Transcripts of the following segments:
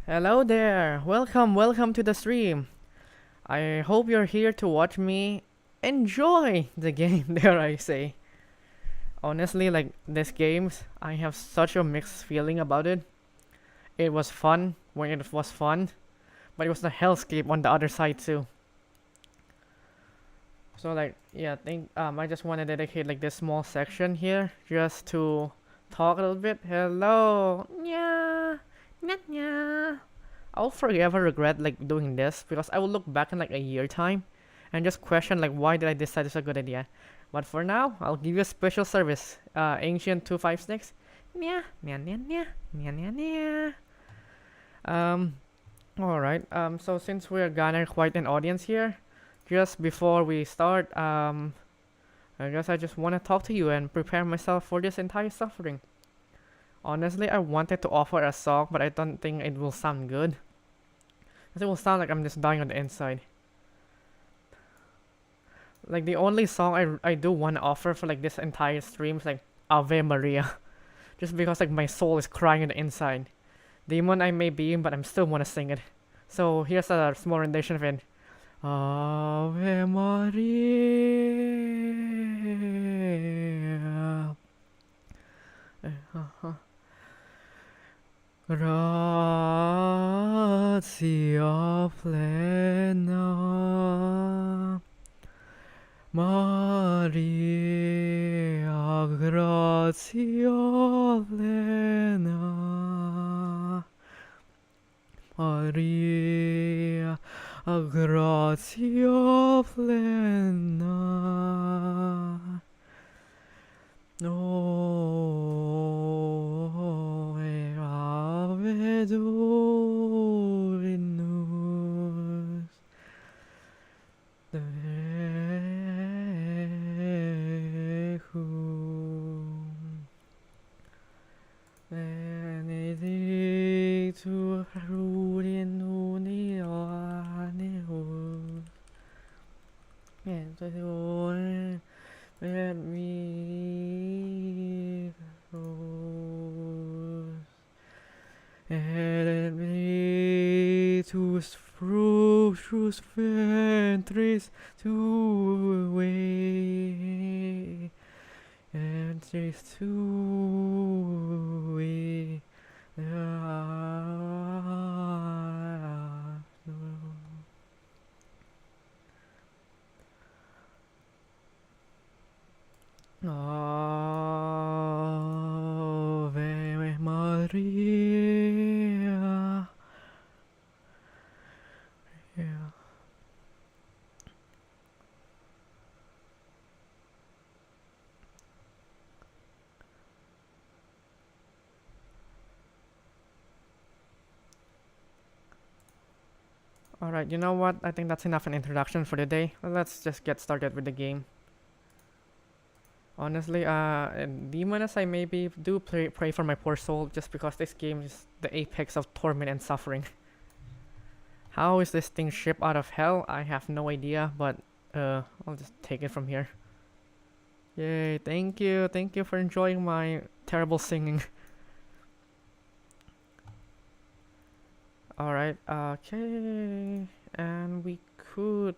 Hello there! Welcome to the stream. I hope you're here to watch me enjoy the game, dare I say. Honestly, like this games, I have such a mixed feeling about it. It was fun when it was fun, but it was the hellscape on the other side too. So like, yeah, I just want to dedicate like this small section here just to talk a little bit. Hello, nya, nya, nya. I'll forever regret like doing this because I will look back in like a year time and just question like why did I decide it's a good idea. But for now, I'll give you a special service. Ancient 256. Nya, nya, nya, nya, nya, nya, nya. Um, alright. So since we're gonna quite an audience here, just before we start, I guess I just want to talk to you and prepare myself for this entire suffering. Honestly, I wanted to offer a song, but I don't think it will sound good. It will sound like I'm just dying on the inside. Like the only song I do want to offer for like this entire stream is like Ave Maria. Just because like my soul is crying on the inside. Demon I may be, but I'm still want to sing it. So here's a small rendition of it. Ave Maria. Gratia plena, Maria, gratia plena, Maria, gratia plena. No, ave Dominus, Decum, benedictus in unionis, et let me et meritus fructus ventris tui, ventris tui, Ave Maria. Yeah. Alright, you know what? I think that's enough an introduction for the day. Let's just get started with the game. Honestly, demon as I maybe do pray for my poor soul just because this game is the apex of torment and suffering. How is this thing shipped out of hell? I have no idea, but I'll just take it from here. Yay, thank you for enjoying my terrible singing. Alright, okay, and we could,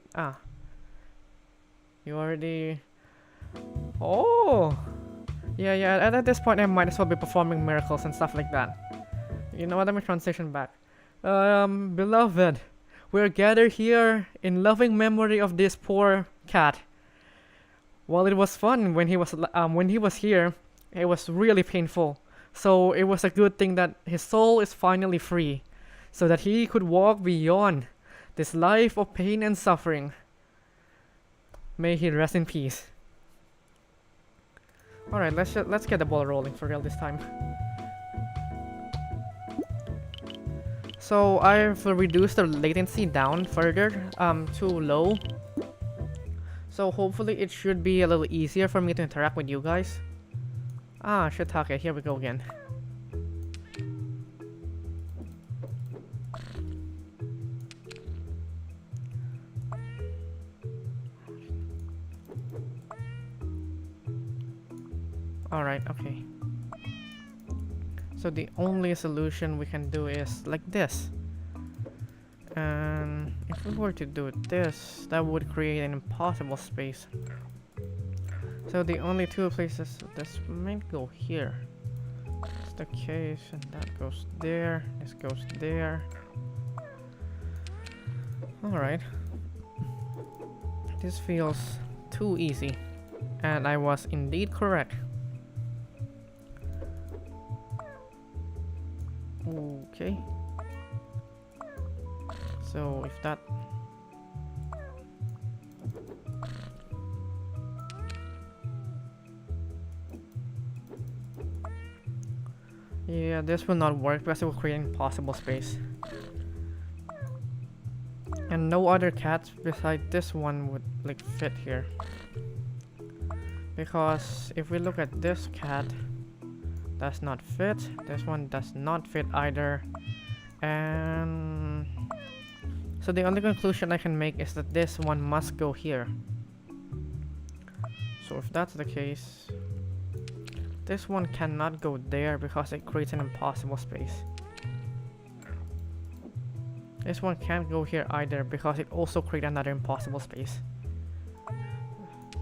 you already, oh, yeah, at this point I might as well be performing miracles and stuff like that. You know what, let me transition back. Beloved, we're gathered here in loving memory of this poor cat. While it was fun when he was here, it was really painful. So it was a good thing that his soul is finally free, so that he could walk beyond this life of pain and suffering. May he rest in peace. Alright, let's get the ball rolling for real this time. So I've reduced the latency down further, to low. So hopefully it should be a little easier for me to interact with you guys. Shiitake, here we go again. Alright, okay. So the only solution we can do is like this. And if we were to do this, that would create an impossible space. So the only two places this might go here. That's the case, and that goes there. This goes there. Alright. This feels too easy. And I was indeed correct. Okay. So if that... Yeah, this will not work because it will create an impossible space. And no other cats beside this one would like fit here. Because if we look at this cat, does not fit. This one does not fit either. And so the only conclusion I can make is that this one must go here. So if that's the case, this one cannot go there because it creates an impossible space. This one can't go here either because it also creates another impossible space.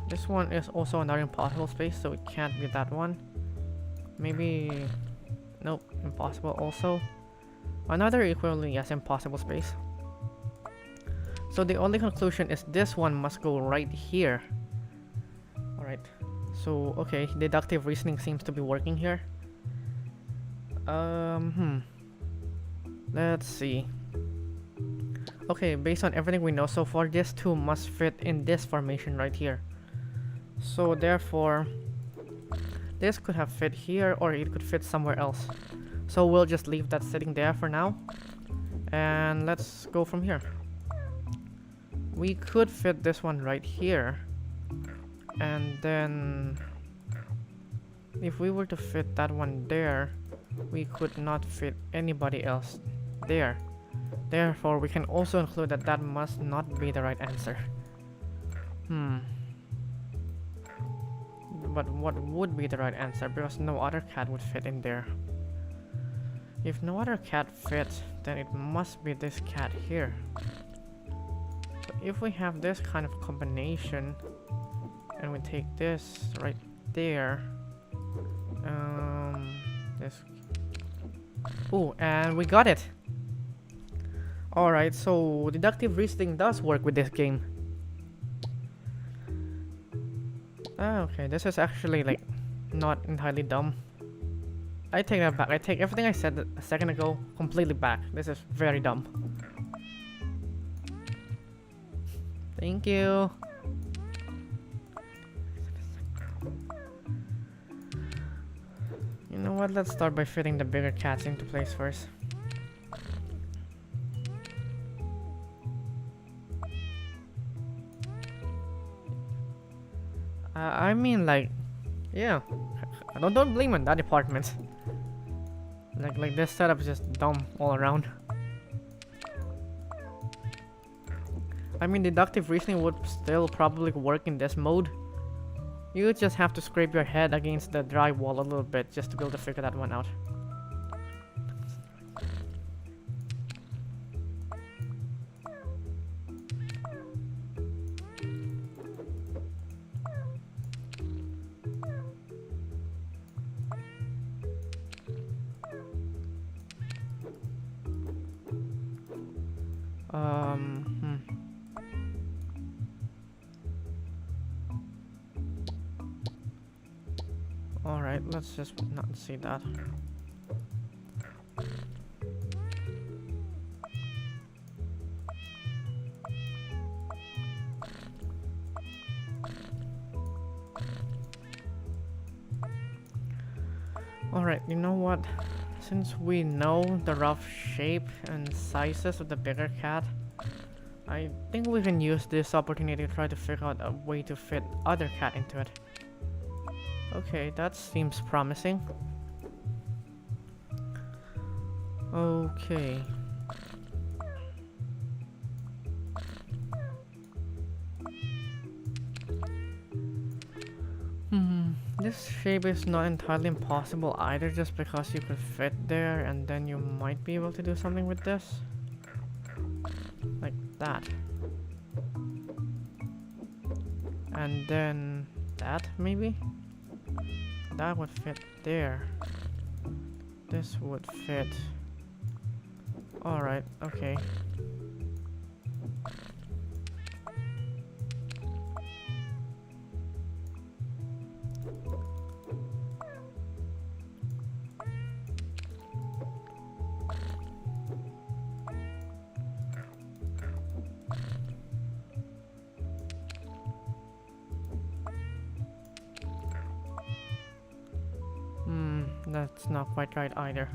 This one is also another impossible space, so it can't be that one. Maybe... Nope, impossible also. Another equally as impossible space. So the only conclusion is this one must go right here. Alright. So, okay, deductive reasoning seems to be working here. Let's see. Okay, based on everything we know so far, this two must fit in this formation right here. So therefore, this could have fit here or it could fit somewhere else. So we'll just leave that sitting there for now. And let's go from here. We could fit this one right here. And then if we were to fit that one there, we could not fit anybody else there. Therefore, we can also include that that must not be the right answer. But what would be the right answer? Because no other cat would fit in there. If no other cat fits, then it must be this cat here. So if we have this kind of combination, and we take this right there, this. Oh, and we got it. Alright, so deductive reasoning does work with this game. Okay, this is actually like not entirely dumb. I take that back. I take everything I said a second ago completely back. This is very dumb. Thank you. You know what? Let's start by fitting the bigger cats into place first. I mean, like, yeah, don't blame on that department. Like this setup is just dumb all around. I mean, deductive reasoning would still probably work in this mode. You just have to scrape your head against the drywall a little bit just to be able to figure that one out. Alright, let's just not see that. Alright, you know what? Since we know the rough shape and sizes of the bigger cat, I think we can use this opportunity to try to figure out a way to fit other cat into it. Okay, that seems promising. Okay. This shape is not entirely impossible either, just because you could fit there and then you might be able to do something with this. that. And then that, maybe? That would fit there. This would fit. Alright, okay. That's not quite right either.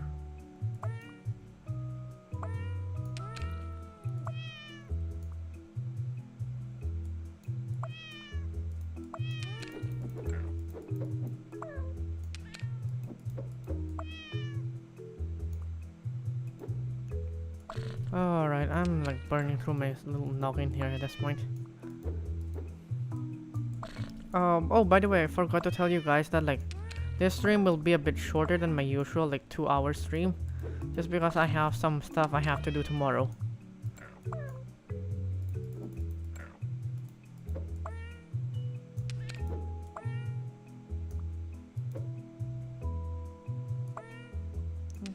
Alright, I'm like burning through my little noggin here at this point. Oh, by the way, I forgot to tell you guys that like this stream will be a bit shorter than my usual like 2-hour stream, just because I have some stuff I have to do tomorrow.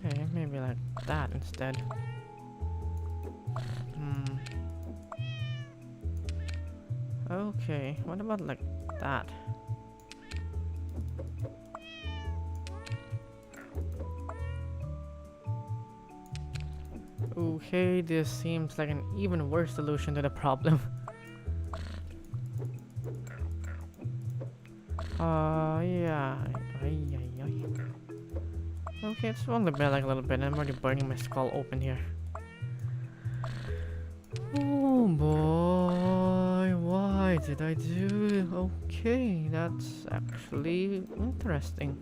Okay, maybe like that instead. Okay, what about like that? Okay, this seems like an even worse solution to the problem. Yeah. Okay, it's only been like a little bit. I'm already burning my skull open here. Oh boy, why did I do? Okay, that's actually interesting.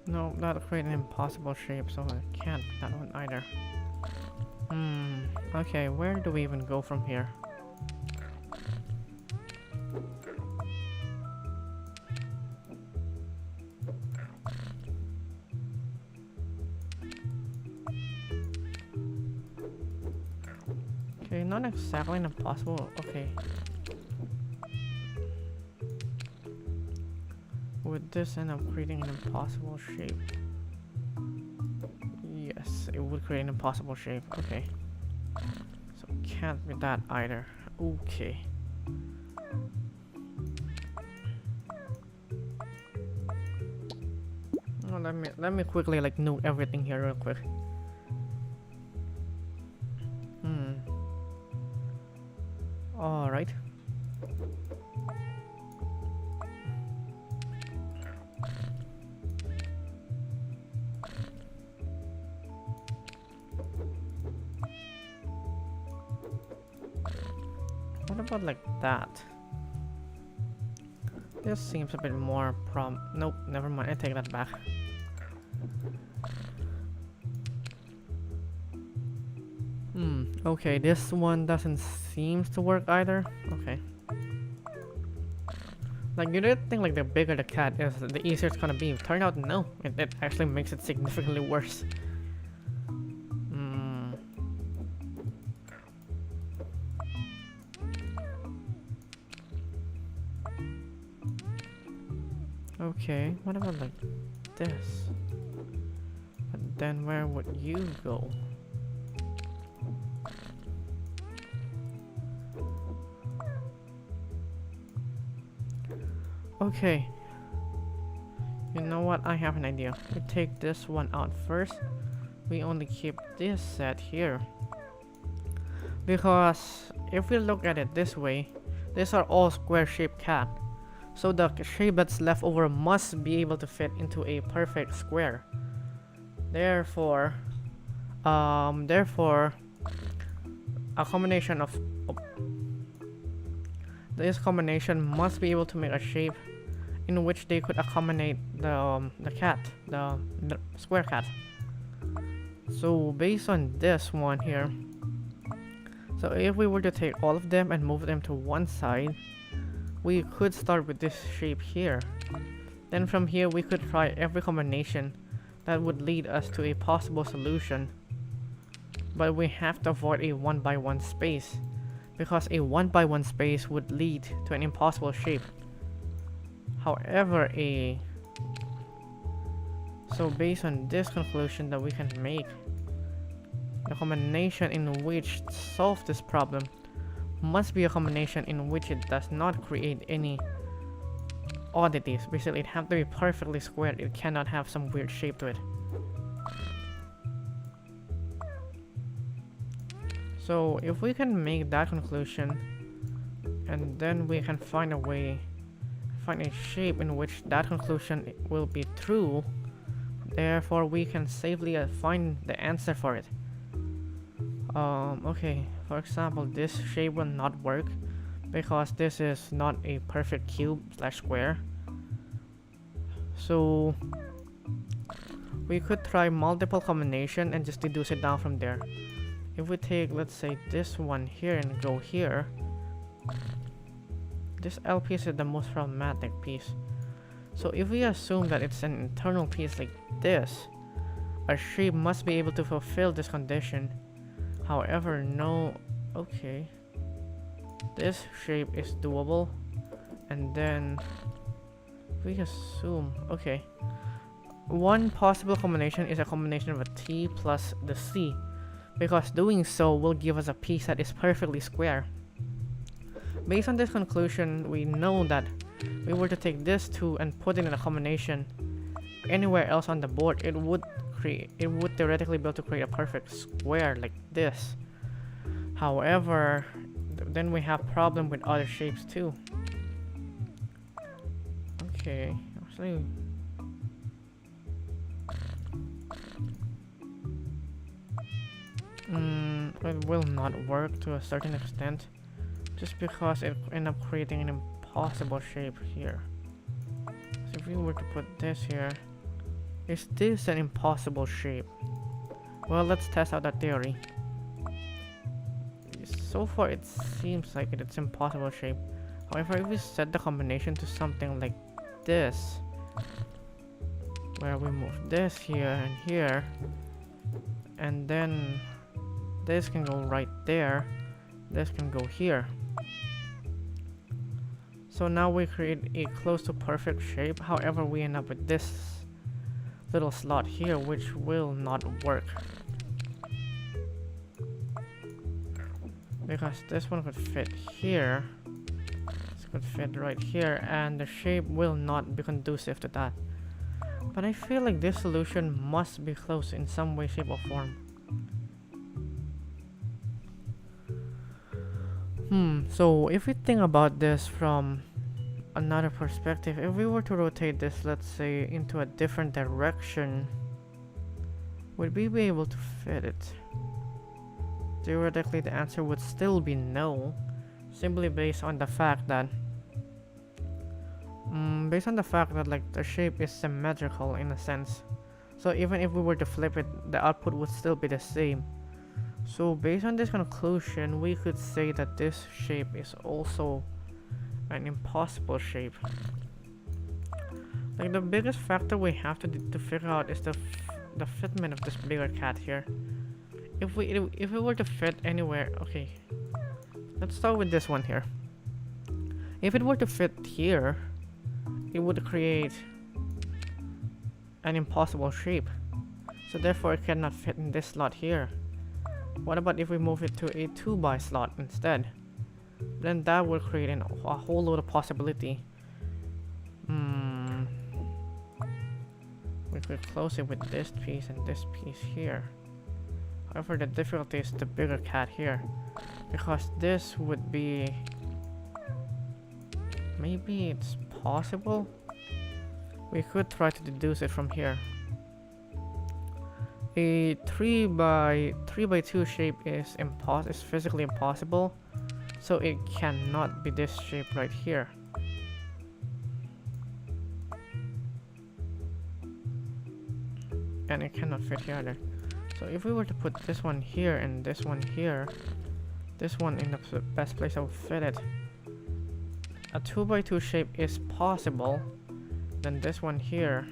No, that'll create an impossible shape, so I can't that one either. Okay, where do we even go from here? Okay, not exactly an impossible. Okay. Would this end up creating an impossible shape? Yes, it would create an impossible shape. Okay. So it can't be that either. Okay. Oh, let me quickly like nuke everything here real quick. All right. What about like that? This seems a bit more nope, never mind, I take that back. Okay, this one doesn't seem to work either. Okay. Like, you didn't think like the bigger the cat is, the easier it's gonna be. Turned out no, it actually makes it significantly worse. Okay, what about like this? But then where would you go? Okay. You know what? I have an idea. We take this one out first. We only keep this set here. Because if we look at it this way, these are all square-shaped cat. So the shape that's left over must be able to fit into a perfect square. Therefore, a combination of this combination must be able to make a shape in which they could accommodate the cat, the square cat. So based on this one here, so if we were to take all of them and move them to one side, we could start with this shape here. Then from here we could try every combination that would lead us to a possible solution. But we have to avoid a 1x1 space, because a 1x1 space would lead to an impossible shape. However, so based on this conclusion that we can make, the combination in which solves this problem must be a combination in which it does not create any oddities. Basically, it has to be perfectly squared. It cannot have some weird shape to it. So if we can make that conclusion, and then we can find a way, find a shape in which that conclusion will be true, therefore we can safely find the answer for it. Okay, for example, this shape will not work because this is not a perfect cube slash square. So we could try multiple combination and just deduce it down from there. If we take, let's say, this one here and go here, this L piece is the most problematic piece. So if we assume that it's an internal piece like this, a shape must be able to fulfill this condition. However, no, okay, this shape is doable, and then we assume, okay, one possible combination is a combination of a T plus the C, because doing so will give us a piece that is perfectly square. Based on this conclusion, we know that if we were to take this two and put it in a combination anywhere else on the board, it would theoretically be able to create a perfect square like this. However, then we have problem with other shapes too. Okay, actually, it will not work to a certain extent, just because it ends up creating an impossible shape here. So if we were to put this here, is this an impossible shape? Well, let's test out that theory. So far it seems like it's impossible shape. However, if we set the combination to something like this, where we move this here and here, and then this can go right there, this can go here. So now we create a close to perfect shape. However, we end up with this little slot here, which will not work, because this one could fit here, this could fit right here, and the shape will not be conducive to that. But I feel like this solution must be close in some way, shape, or form. So if we think about this from another perspective, if we were to rotate this, let's say, into a different direction, would we be able to fit it? Theoretically, the answer would still be no, simply based on the fact that like the shape is symmetrical in a sense. So even if we were to flip it, the output would still be the same. So based on this conclusion, we could say that this shape is also an impossible shape. Like, the biggest factor we have to figure out is the fitment of this bigger cat here. If it were to fit anywhere, okay, let's start with this one here. If it were to fit here, it would create an impossible shape. So therefore it cannot fit in this slot here. What about if we move it to a 2x slot instead? Then that will create a whole load of possibility. We could close it with this piece and this piece here. However, the difficulty is the bigger cat here, because this would be, maybe it's possible. We could try to deduce it from here. A 3x2 shape is physically impossible, So it cannot be this shape right here. And it cannot fit here either. So if we were to put this one here and this one here, this one in the best place I will fit it. A 2x2 shape is possible. Then this one here.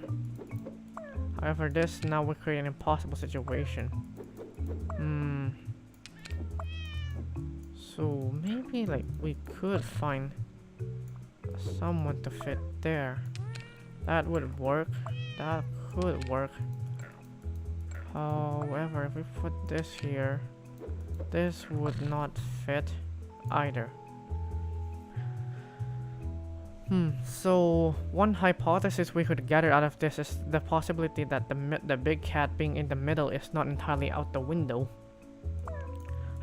However, this now will create an impossible situation. So maybe like we could find someone to fit there. That would work. That could work. However, if we put this here, this would not fit either. So one hypothesis we could gather out of this is the possibility that the big cat being in the middle is not entirely out the window.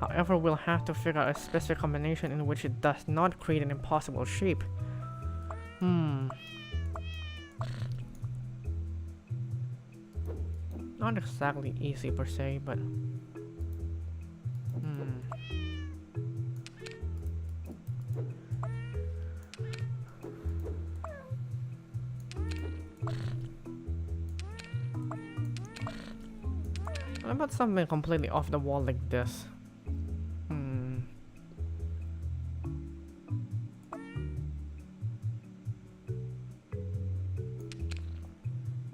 However, we'll have to figure out a specific combination in which it does not create an impossible shape. Not exactly easy per se, but what about something completely off the wall like this?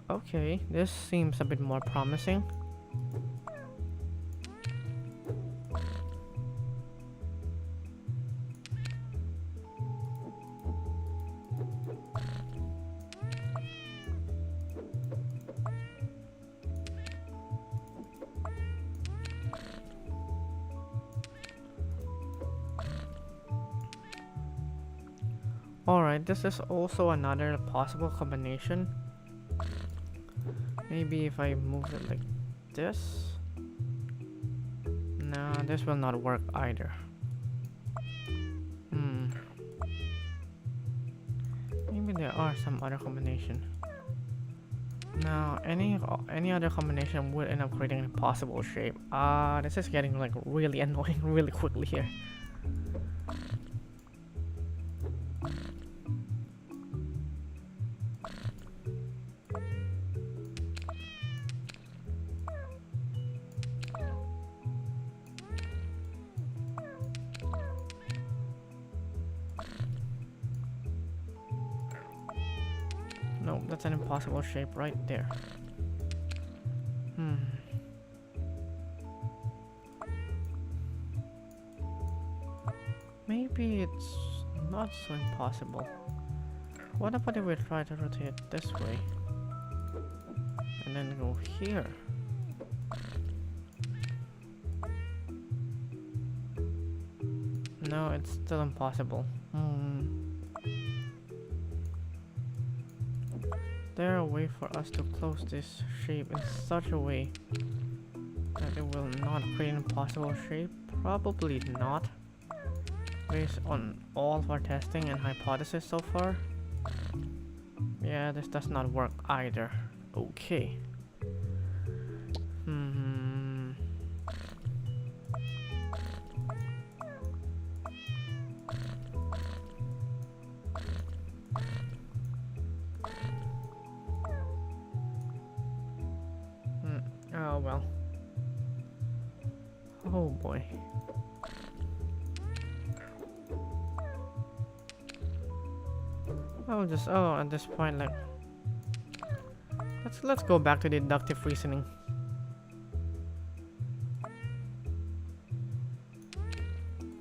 Okay, this seems a bit more promising. Alright, this is also another possible combination. Maybe if I move it like this. No, this will not work either. Maybe there are some other combination. Now, any other combination would end up creating an impossible shape. This is getting like really annoying really quickly here. No, that's an impossible shape right there. Maybe it's not so impossible. What about if we try to rotate this way? And then go here? No, it's still impossible. There a way for us to close this shape in such a way that it will not create an impossible shape? Probably not. Based on all of our testing and hypothesis so far. Yeah, this does not work either. Okay. Oh well. Oh boy. At this point, like, let's go back to deductive reasoning.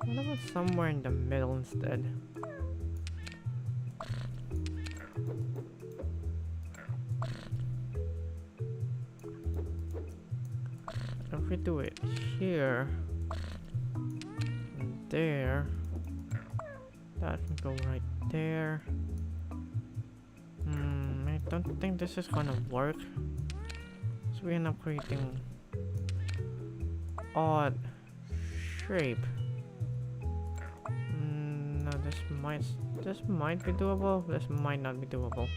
What about somewhere in the middle instead? If we do it here and there, that can go right there. I don't think this is gonna work. So we end up creating odd shape. No, this might be doable. This might not be doable.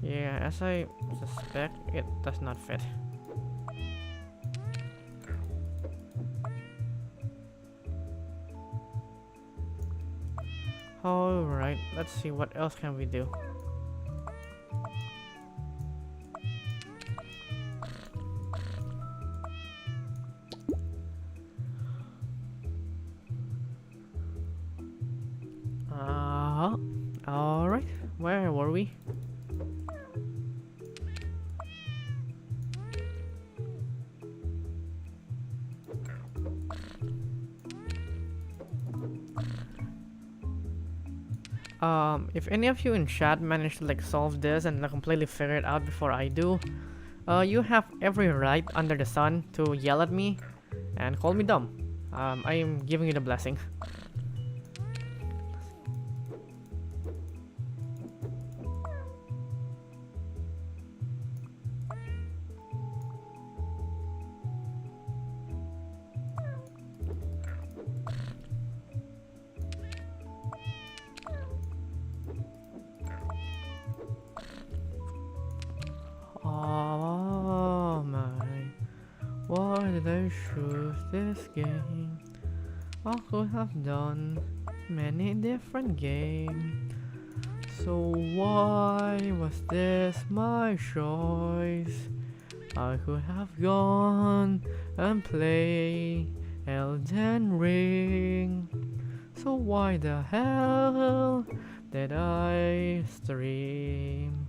Yeah, as I suspect, it does not fit. Alright, let's see what else can we do. Alright, where were we? If any of you in chat manage to like solve this and like, completely figure it out before I do, you have every right under the sun to yell at me and call me dumb. I am giving you the blessing. Oh my, why did I choose this game? I could have done many different games. So why was this my choice? I could have gone and played Elden Ring. So why the hell did I stream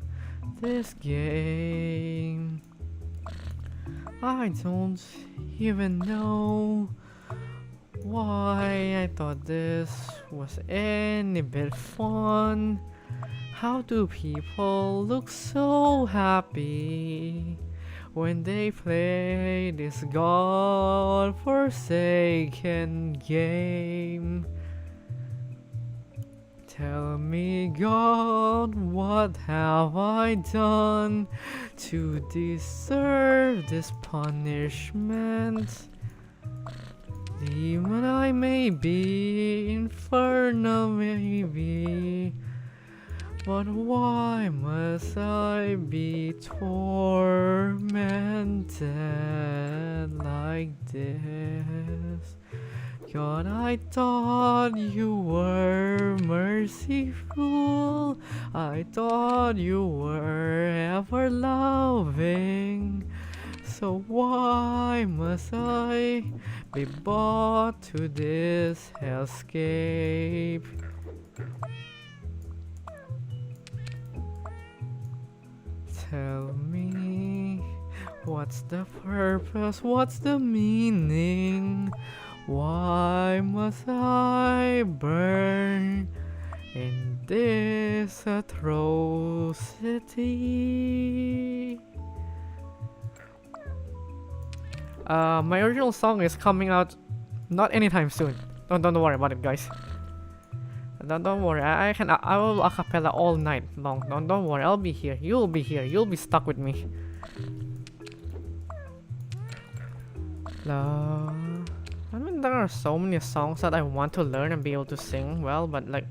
this game? I don't even know why I thought this was any bit fun. How do people look so happy when they play this god-forsaken game? Tell me, God, what have I done to deserve this punishment? Demon I may be, infernal maybe, but why must I be tormented like this? God, I thought you were merciful. I thought you were ever loving. So why must I be brought to this hellscape? Tell me, what's the purpose? What's the meaning? Why must I burn in this atrocity? My original song is coming out not anytime soon. Don't worry about it, guys. Don't worry. I will acapella all night long. Don't worry. I'll be here. You'll be here. You'll be stuck with me. I mean, there are so many songs that I want to learn and be able to sing well, but like,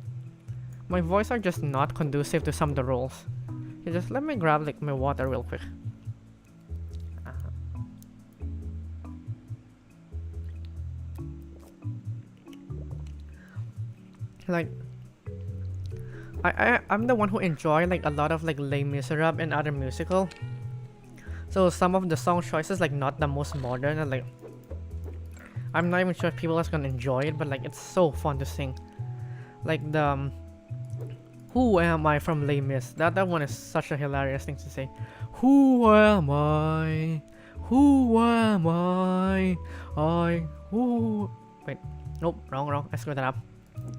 my voice are just not conducive to some of the roles. Okay, just let me grab like my water real quick. Like, I'm the one who enjoy like a lot of like Les Miserables and other musical. So some of the song choices like not the most modern and like I'm not even sure if people are gonna enjoy it, but like it's so fun to sing. Like the Who Am I from Les Mis. That one is such a hilarious thing to say. Who am I? Who am I? Who? Wait, nope, wrong. I screwed that up.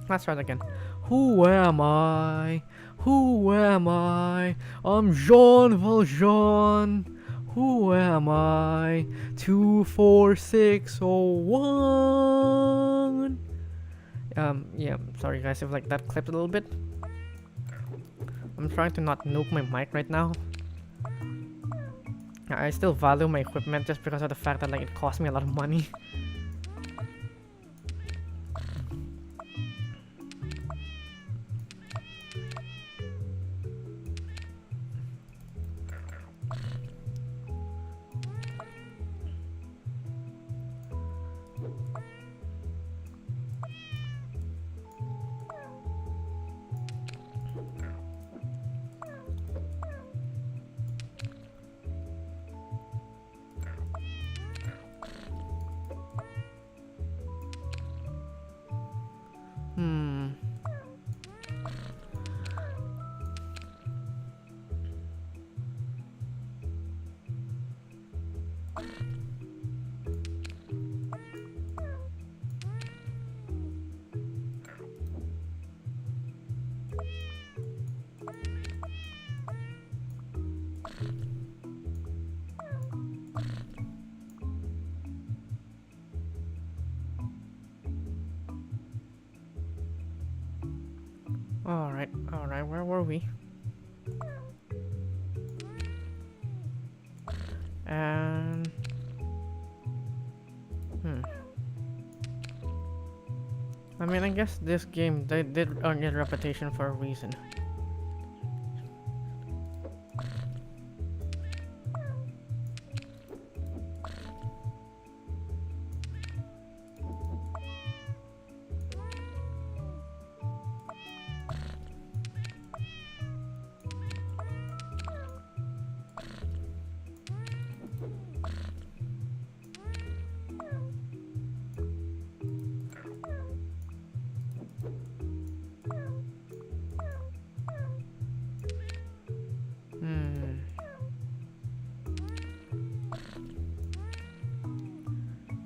Let's try it again. Who am I? Who am I? I'm Jean Valjean. Who am I? 24601. Yeah, sorry guys if like that clipped a little bit. I'm trying to not nuke my mic right now. I still value my equipment just because of the fact that like it cost me a lot of money. Alright, where were we? And... I mean, I guess this game, they did earn a reputation for a reason.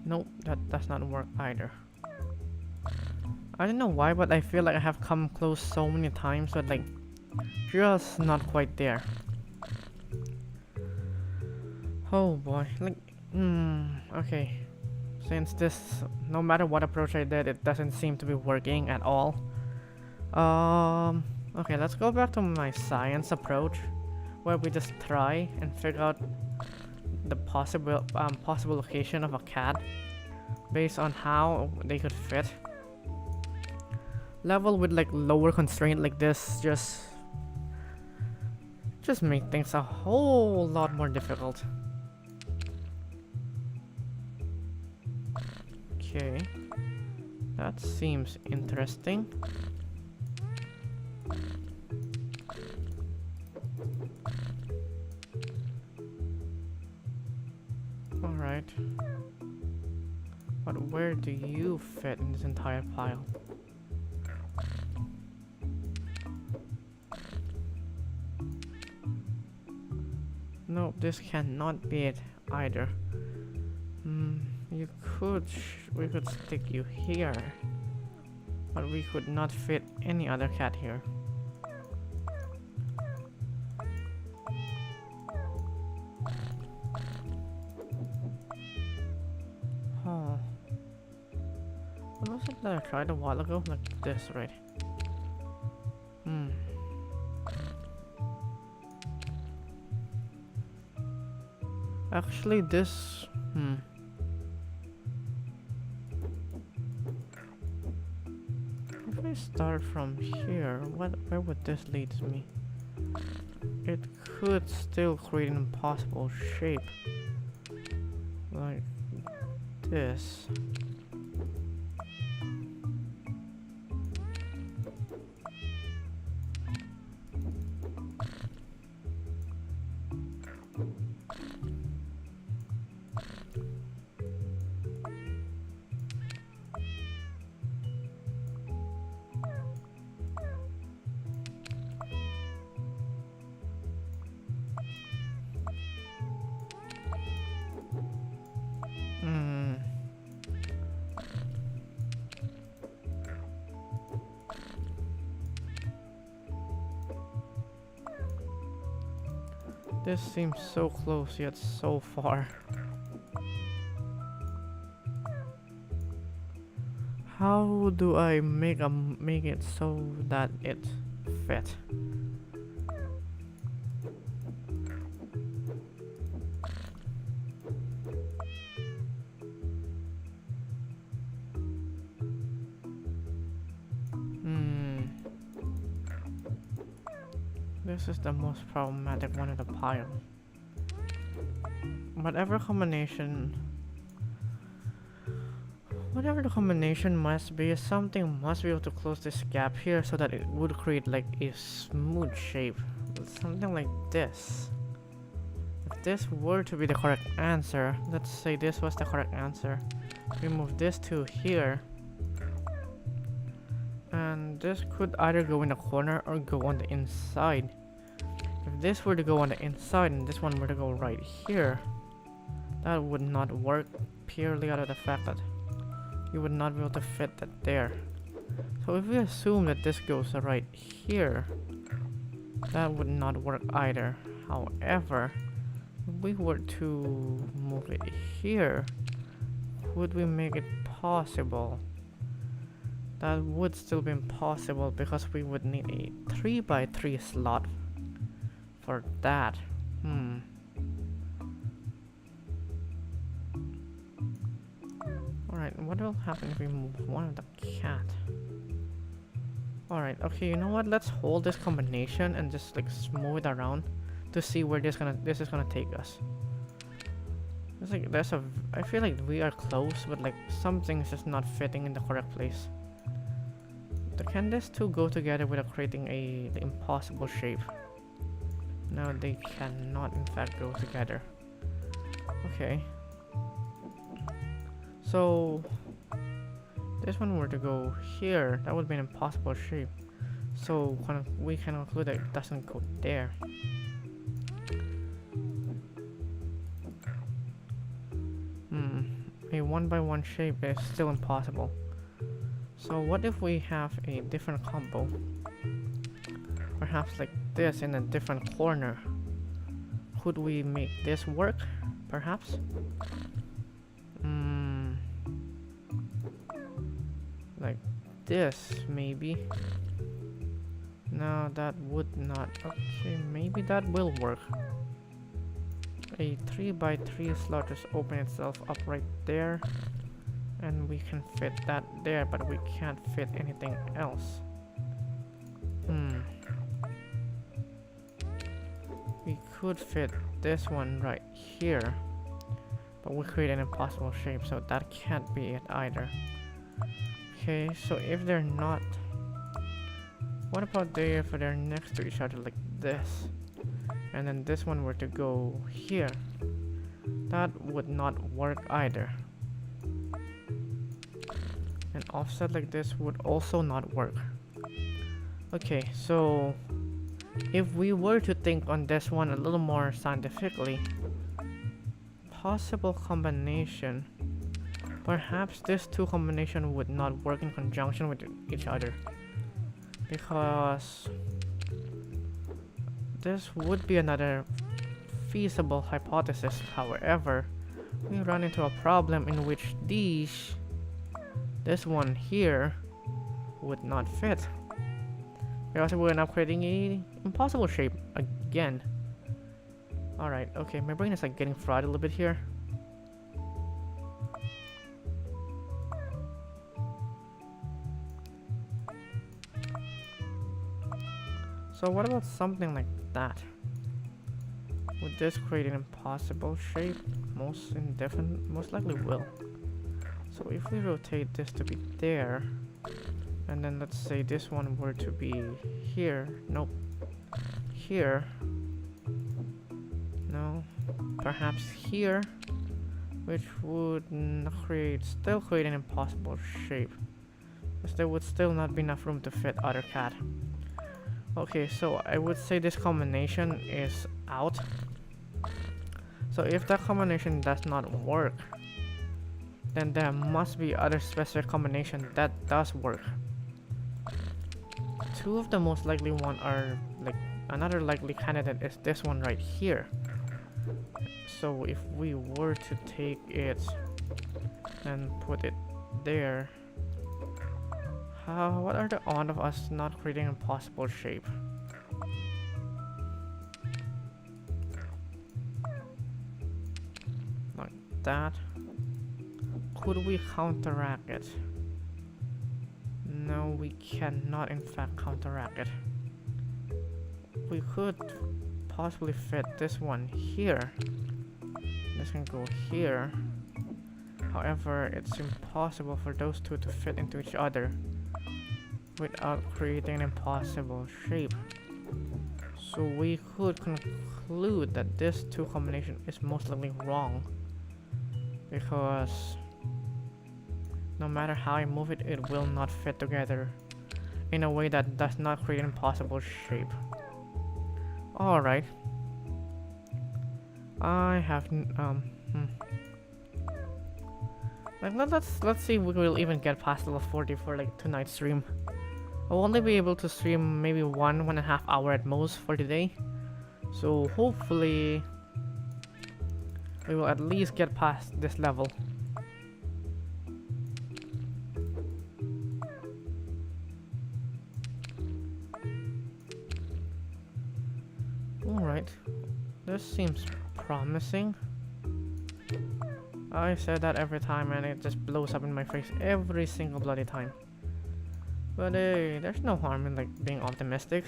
Nope, that does not work either. I don't know why, but I feel like I have come close so many times, but like, just not quite there. Oh boy, like, okay. Since this, no matter what approach I did, it doesn't seem to be working at all. Okay, let's go back to my science approach, where we just try and figure out the possible location of a cat based on how they could fit. Level with like lower constraint like this just make things a whole lot more difficult. Okay, that seems interesting. Alright. But where do you fit in this entire pile? Nope, this cannot be it either. We could stick you here, but we could not fit any other cat here. Huh. What was it that I tried a while ago? Like this, right? Actually, this... If I start from here, where would this lead me? It could still create an impossible shape. Like this. This seems so close yet so far. How do I make it so that it fit? This is the most problematic one of the pile. Whatever the combination must be, something must be able to close this gap here so that it would create like a smooth shape. Something like this. If this were to be the correct answer, let's say this was the correct answer. We move this to here. And this could either go in the corner or go on the inside. If this were to go on the inside and this one were to go right here, that would not work purely out of the fact that you would not be able to fit that there. So if we assume that this goes right here, that would not work either. However, if we were to move it here, would we make it possible? That would still be impossible because we would need a 3x3 slot for that. Alright, what will happen if we move one of the cat? Alright, okay, you know what? Let's hold this combination and just like smooth it around to see where this is gonna take us. It's like I feel like we are close, but like something's just not fitting in the correct place. Can these two go together without creating the impossible shape? No, they cannot in fact go together. Okay. So this one were to go here, that would be an impossible shape. So we can conclude that it doesn't go there. A 1x1 shape is still impossible. So what if we have a different combo? Perhaps like this in a different corner. Could we make this work? Perhaps? Like this, maybe? No, that would not. Okay, maybe that will work. A 3x3 slot just open itself up right there. And we can fit that there, but we can't fit anything else. We could fit this one right here, but we create an impossible shape, so that can't be it either. Okay, so if they're not, what about if they're next to each other like this, and then this one were to go here? That would not work either. An offset like this would also not work. Okay, so if we were to think on this one a little more scientifically, possible combination, perhaps this two combination would not work in conjunction with each other, because this would be another feasible hypothesis. However, we run into a problem in which this one here would not fit, because we're now creating a impossible shape again. Alright, okay, my brain is like getting fried a little bit here. So what about something like that? Would this create an impossible shape? Most likely will. So if we rotate this to be there, and then let's say this one were to be here, nope, here, no, perhaps here, which would still create an impossible shape, because there would still not be enough room to fit other cat. Okay, so I would say this combination is out. So if that combination does not work, then there must be other specific combination that does work. Two of the most likely one are like, another likely candidate is this one right here. So if we were to take it and put it there, what are the odds of us not creating an impossible shape? Like that. Could we counteract it? No, we cannot in fact counteract it. We could possibly fit this one here. This can go here. However, it's impossible for those two to fit into each other without creating an impossible shape. So we could conclude that this two combination is most likely wrong, because no matter how I move it, it will not fit together in a way that does not create an impossible shape. Alright. I have like let's see if we will even get past level 40 for like tonight's stream. I'll only be able to stream maybe 1.5 hours at most for today. So hopefully we will at least get past this level. Alright. This seems promising. I said that every time and it just blows up in my face every single bloody time. But hey, there's no harm in like being optimistic.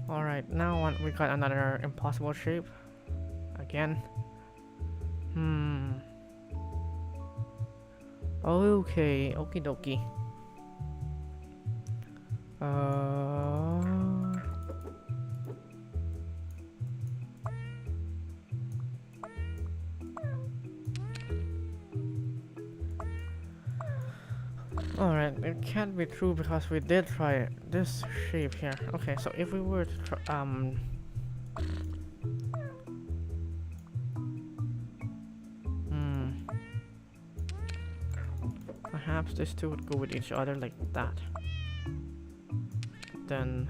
Alright, now we got another impossible shape. Again. Okay, okie dokie. Alright, it can't be true because we did try this shape here. Okay, so if we were to try, perhaps these two would go with each other like that. Then,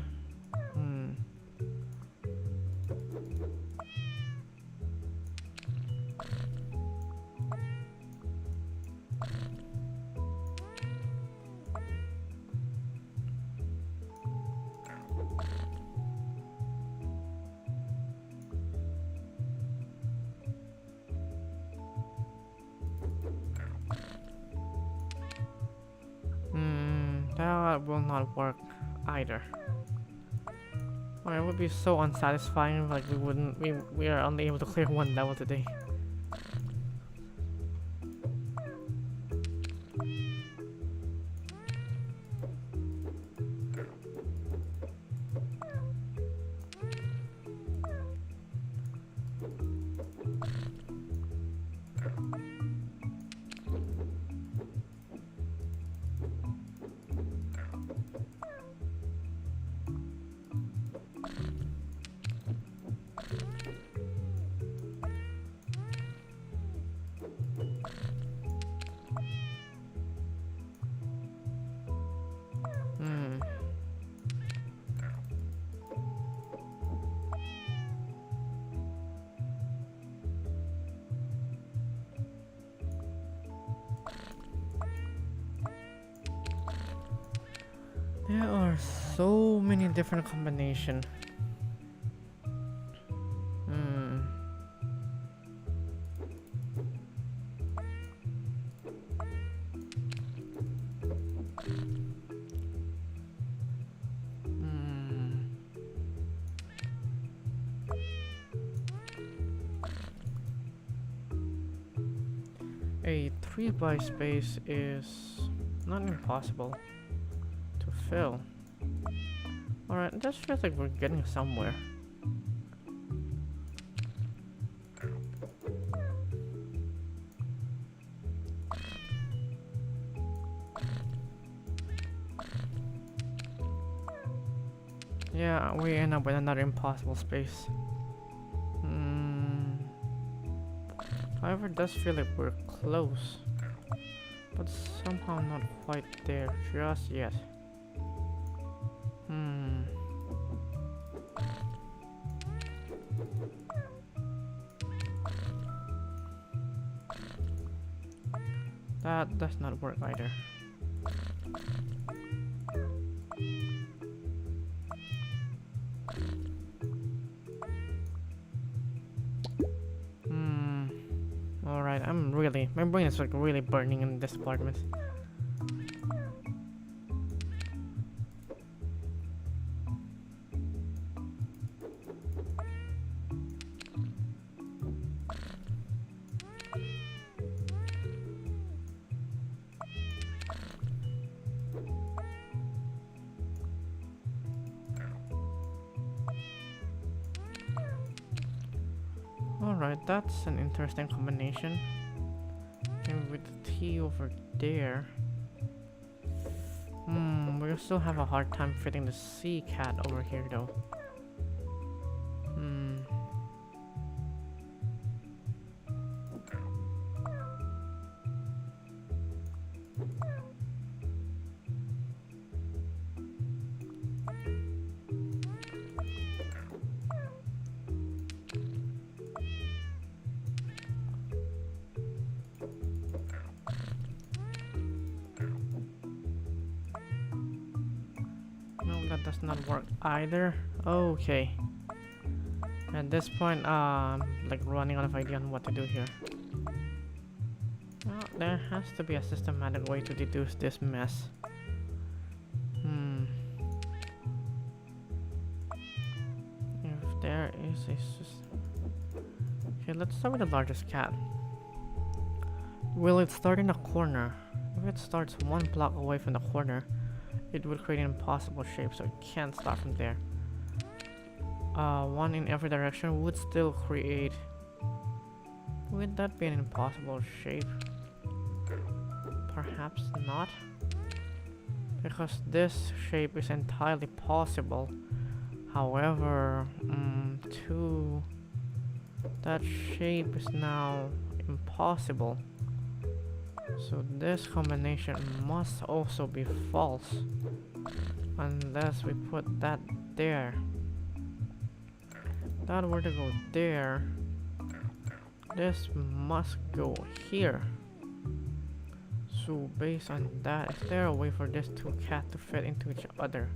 that will not work either. Or it would be so unsatisfying, like we are only able to clear one level today. There are so many different combinations. A 3 by space is not impossible to fill. Alright, it just feels like we're getting somewhere. Yeah, we end up with another impossible space. However, it does feel like we're close, but somehow not quite there just yet. That does not work either. Alright, my brain is like really burning in this department. Alright, that's an interesting combination. And with the T over there. We'll still have a hard time fitting the sea cat over here though. That does not work either. Okay. At this point, like running out of idea on what to do here. Well, there has to be a systematic way to deduce this mess. If there is a system. Okay, let's start with the largest cat. Will it start in a corner? If it starts 1 block away from the corner, it would create an impossible shape, so it can't start from there. 1 in every direction would still create... Would that be an impossible shape? Perhaps not. Because this shape is entirely possible. However, 2... That shape is now impossible. So this combination must also be false. Unless we put that there. That were to go there. This must go here. So based on that, is there a way for this 2 cats to fit into each other?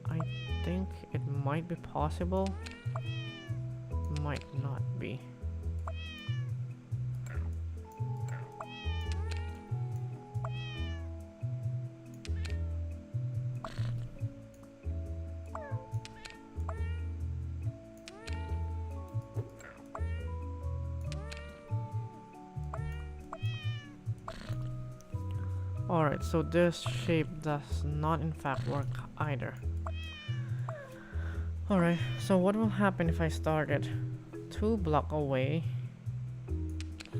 I think it might be possible. Might not be. Alright, so this shape does not in fact work either. Alright, so what will happen if I start it 2 blocks away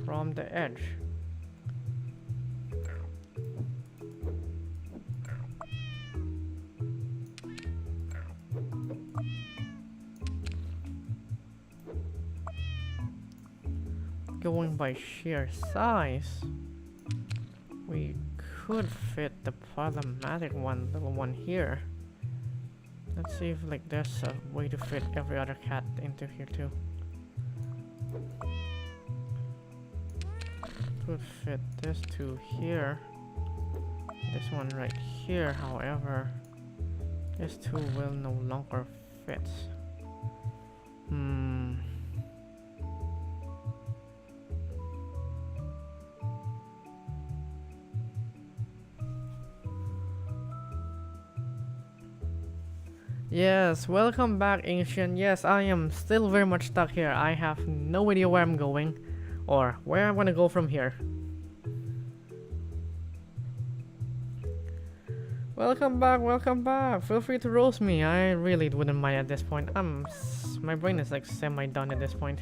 from the edge? Going by sheer size, we could fit the problematic little one here. Let's see if like there's a way to fit every other cat into here too. Could fit this 2 here. This one right here, however, this 2 will no longer fit. Yes, welcome back, Ancient. Yes, I am still very much stuck here. I have no idea where I'm going or where I'm gonna go from here. Welcome back, welcome back. Feel free to roast me. I really wouldn't mind at this point. My brain is like semi-done at this point.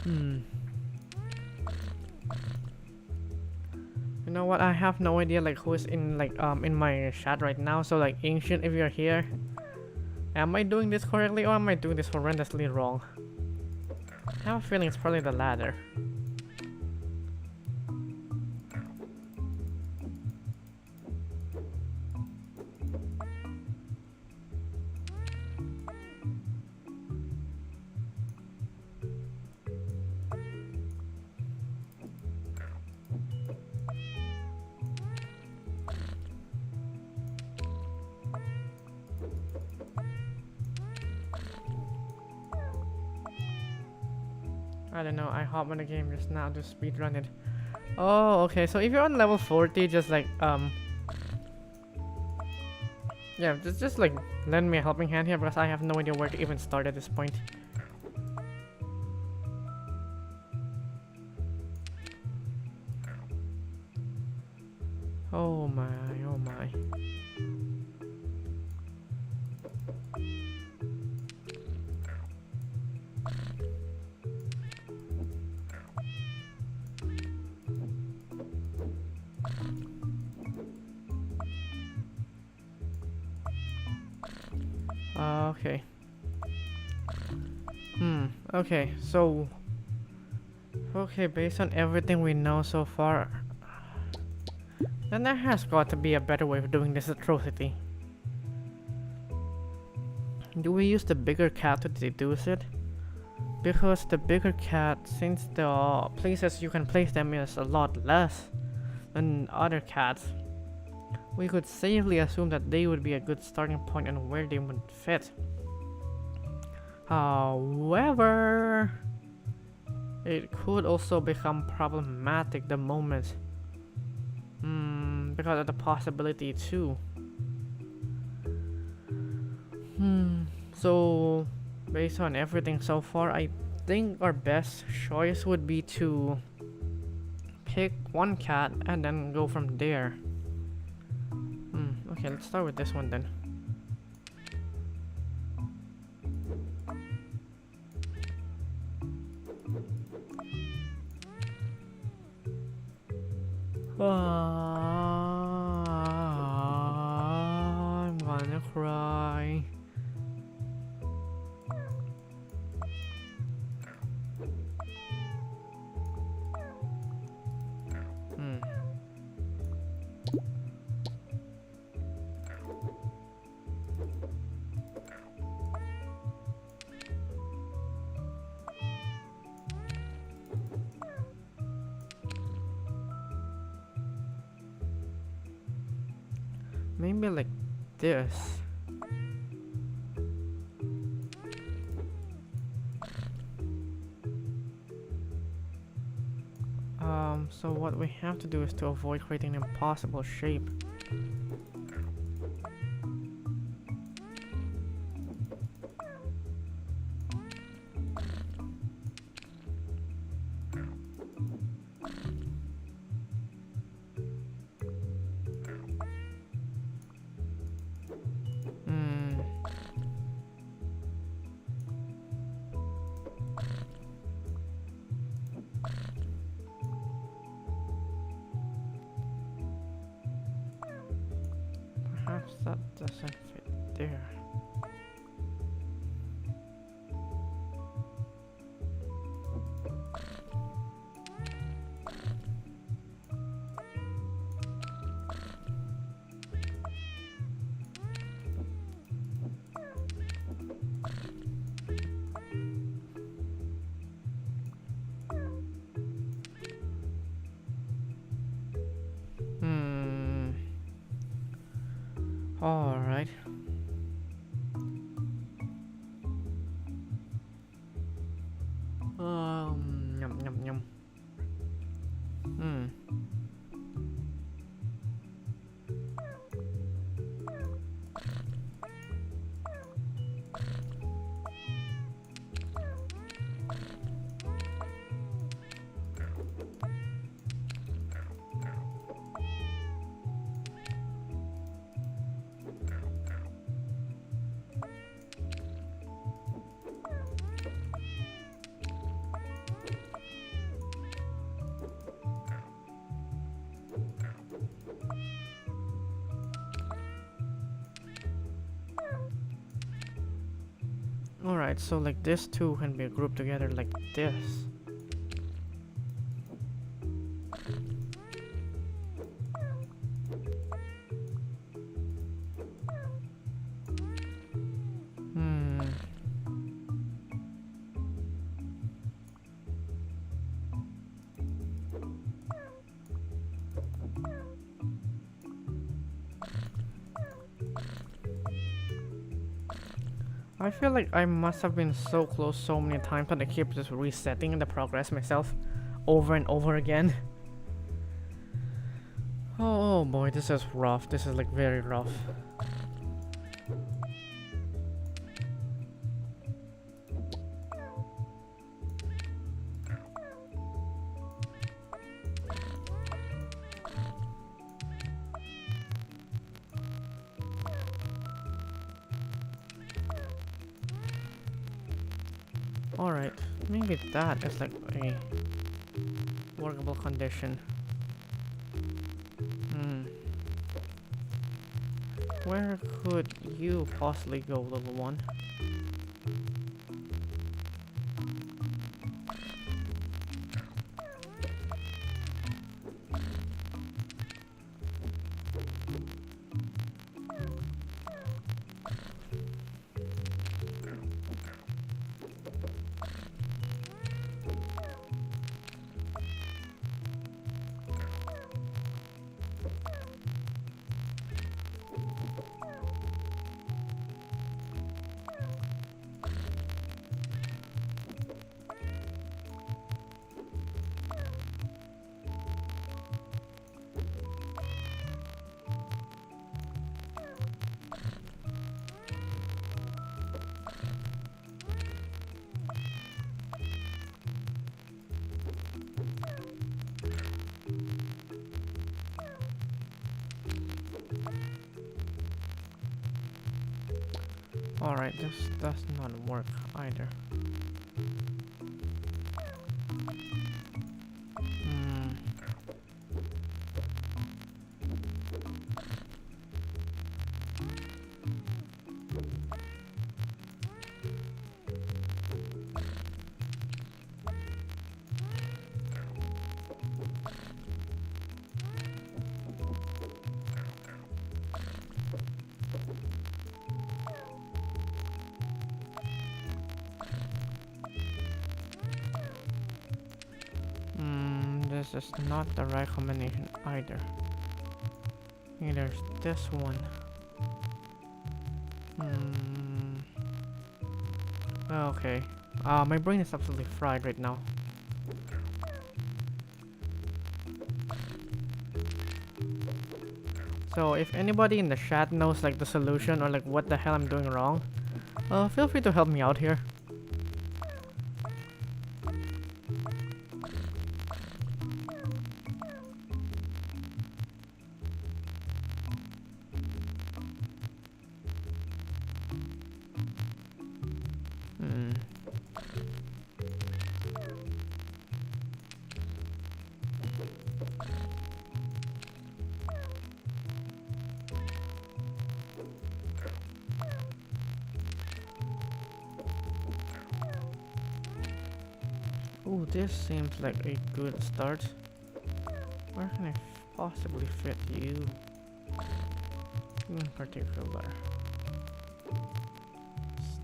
You know what? I have no idea like who is in like in my chat right now. So like Ancient, if you're here, am I doing this correctly or am I doing this horrendously wrong? I have a feeling it's probably the latter. I don't know, I hopped on the game just now to speedrun it. Oh, okay, so if you're on level 40, just like, yeah, just like, lend me a helping hand here because I have no idea where to even start at this point. Oh my, oh my. Okay. Okay, so... Okay, based on everything we know so far, then there has got to be a better way of doing this atrocity. Do we use the bigger cat to deduce it? Because the bigger cat, since the places you can place them is a lot less than other cats, we could safely assume that they would be a good starting point on where they would fit. However, it could also become problematic the moment, because of the possibility too. So, based on everything so far, I think our best choice would be to pick one cat and then go from there. Okay, let's start with this one then. I'm gonna cry. Maybe like this. So what we have to do is to avoid creating an impossible shape. Perhaps that doesn't fit there. All right. Yum yum yum. Alright, so like this two can be grouped together like this. I feel like I must have been so close so many times that I keep just resetting the progress myself over and over again. Oh boy, this is rough. This is like very rough. Alright, maybe that is like a workable condition. where could you possibly go, little one? Alright, this does not work either. Hmm. This is not the right combination either. There's this one. Okay. My brain is absolutely fried right now. So if anybody in the chat knows like the solution or like what the hell I'm doing wrong, feel free to help me out here. Ooh, this seems like a good start. Where can I possibly fit you? In particular.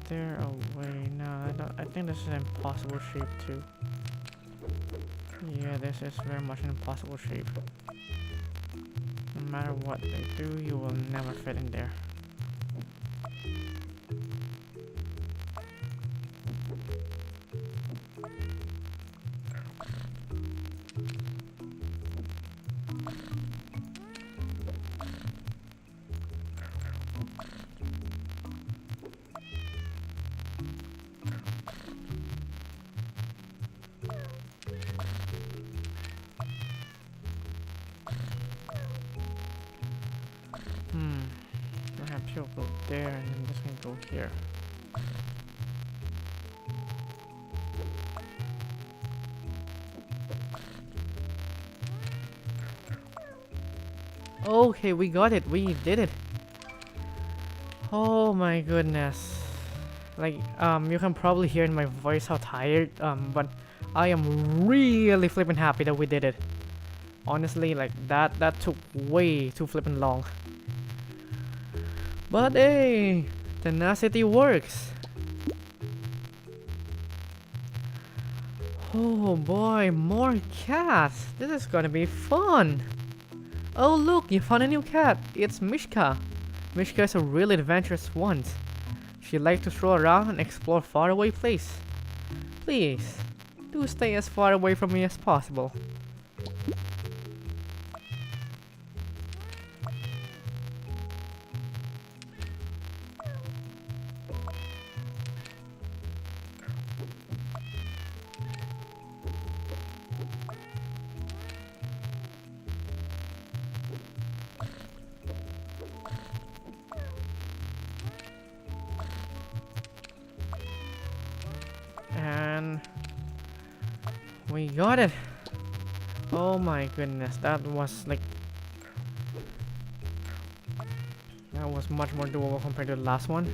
Stare away. No, I think this is an impossible shape too. Yeah, this is very much an impossible shape. No matter what they do, you will never fit in there. Perhaps you'll go there and then this can go here. Okay, we got it. We did it. Oh my goodness. Like, you can probably hear in my voice how tired, but I am really flippin' happy that we did it. Honestly, like, that took way too flippin' long. But hey, tenacity works. Oh boy, more cats. This is gonna be fun. Oh look, you found a new cat. It's Mishka. Mishka is a really adventurous one. She likes to stroll around and explore faraway places. Please, do stay as far away from me as possible. And we got it. Oh my goodness, that was was much more doable compared to the last one.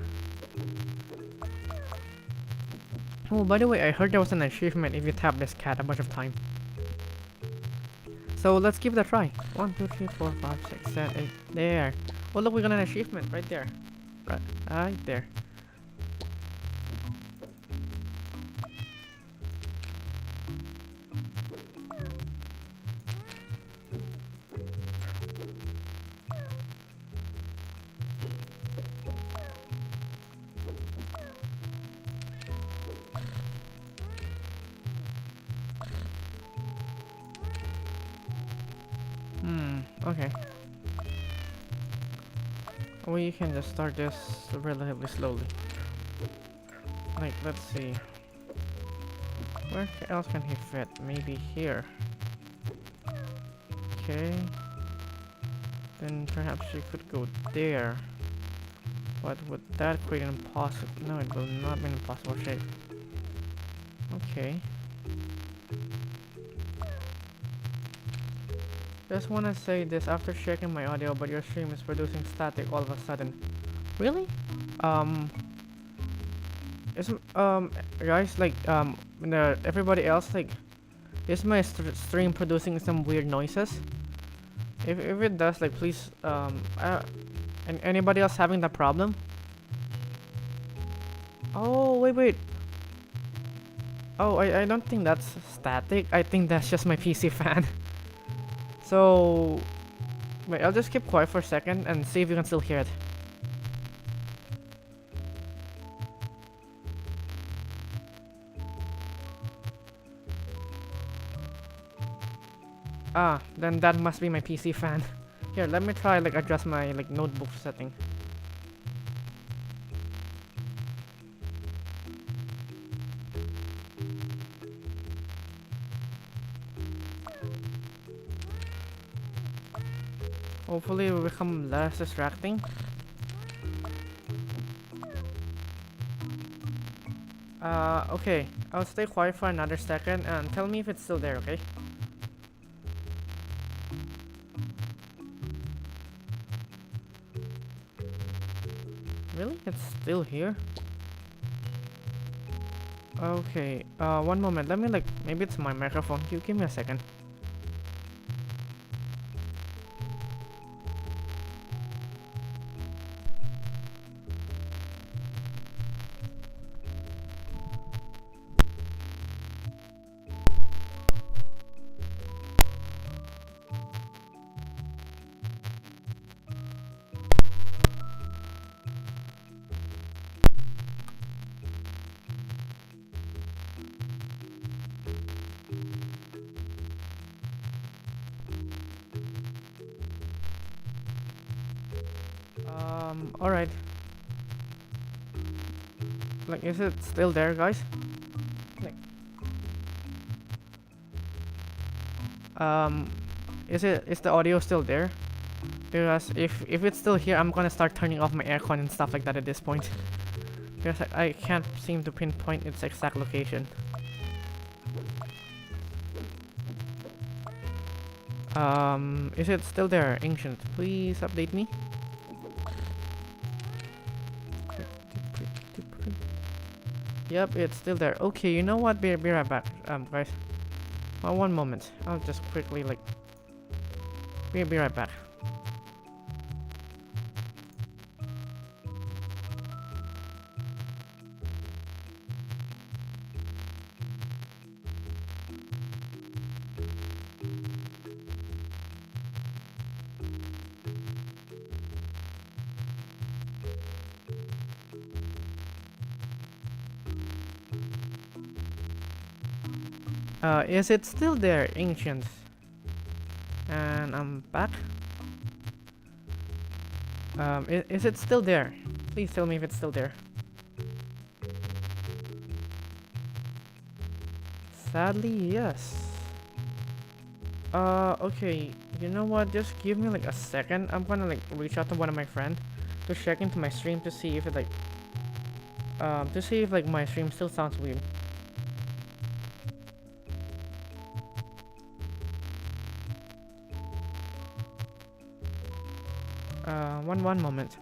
Oh, by the way, I heard there was an achievement if you tap this cat a bunch of time. So let's give it a try. 1, 2, 3, 4, 5, 6, 7, 8. There. Oh look, we got an achievement right there. Right there. Okay. We can just start this relatively slowly. Like, let's see. Where else can he fit? Maybe here. Okay. Then perhaps you could go there. But would that create an impossible? No, it will not be an impossible shape. Okay. Just wanna say this after checking my audio, but your stream is producing static all of a sudden. Really? Guys, like, everybody else, like, is my stream producing some weird noises? If it does, like, please, and anybody else having that problem? Oh, wait. Oh, I don't think that's static. I think that's just my PC fan. So, wait, I'll just keep quiet for a second and see if you can still hear it. Ah, then that must be my PC fan. Here, let me try like adjust my like notebook setting. Hopefully it will become less distracting. Okay. I'll stay quiet for another second and tell me if it's still there, okay? Really? It's still here? Okay. One moment. Let me like, maybe it's my microphone. Give me a second. Alright. Like, is it still there, guys? Like, is the audio still there? Because if it's still here, I'm gonna start turning off my aircon and stuff like that at this point. Because I can't seem to pinpoint its exact location. Is it still there, Ancient? Please update me. Yep, it's still there. Okay, you know what? Be right back, guys. Well, one moment. I'll just quickly like be right back. Is it still there, Ancient? And I'm back. Is it still there? Please tell me if it's still there. Sadly, yes. Okay. You know what? Just give me like a second. I'm gonna like reach out to one of my friends to check into my stream to see if it like my stream still sounds weird. One moment.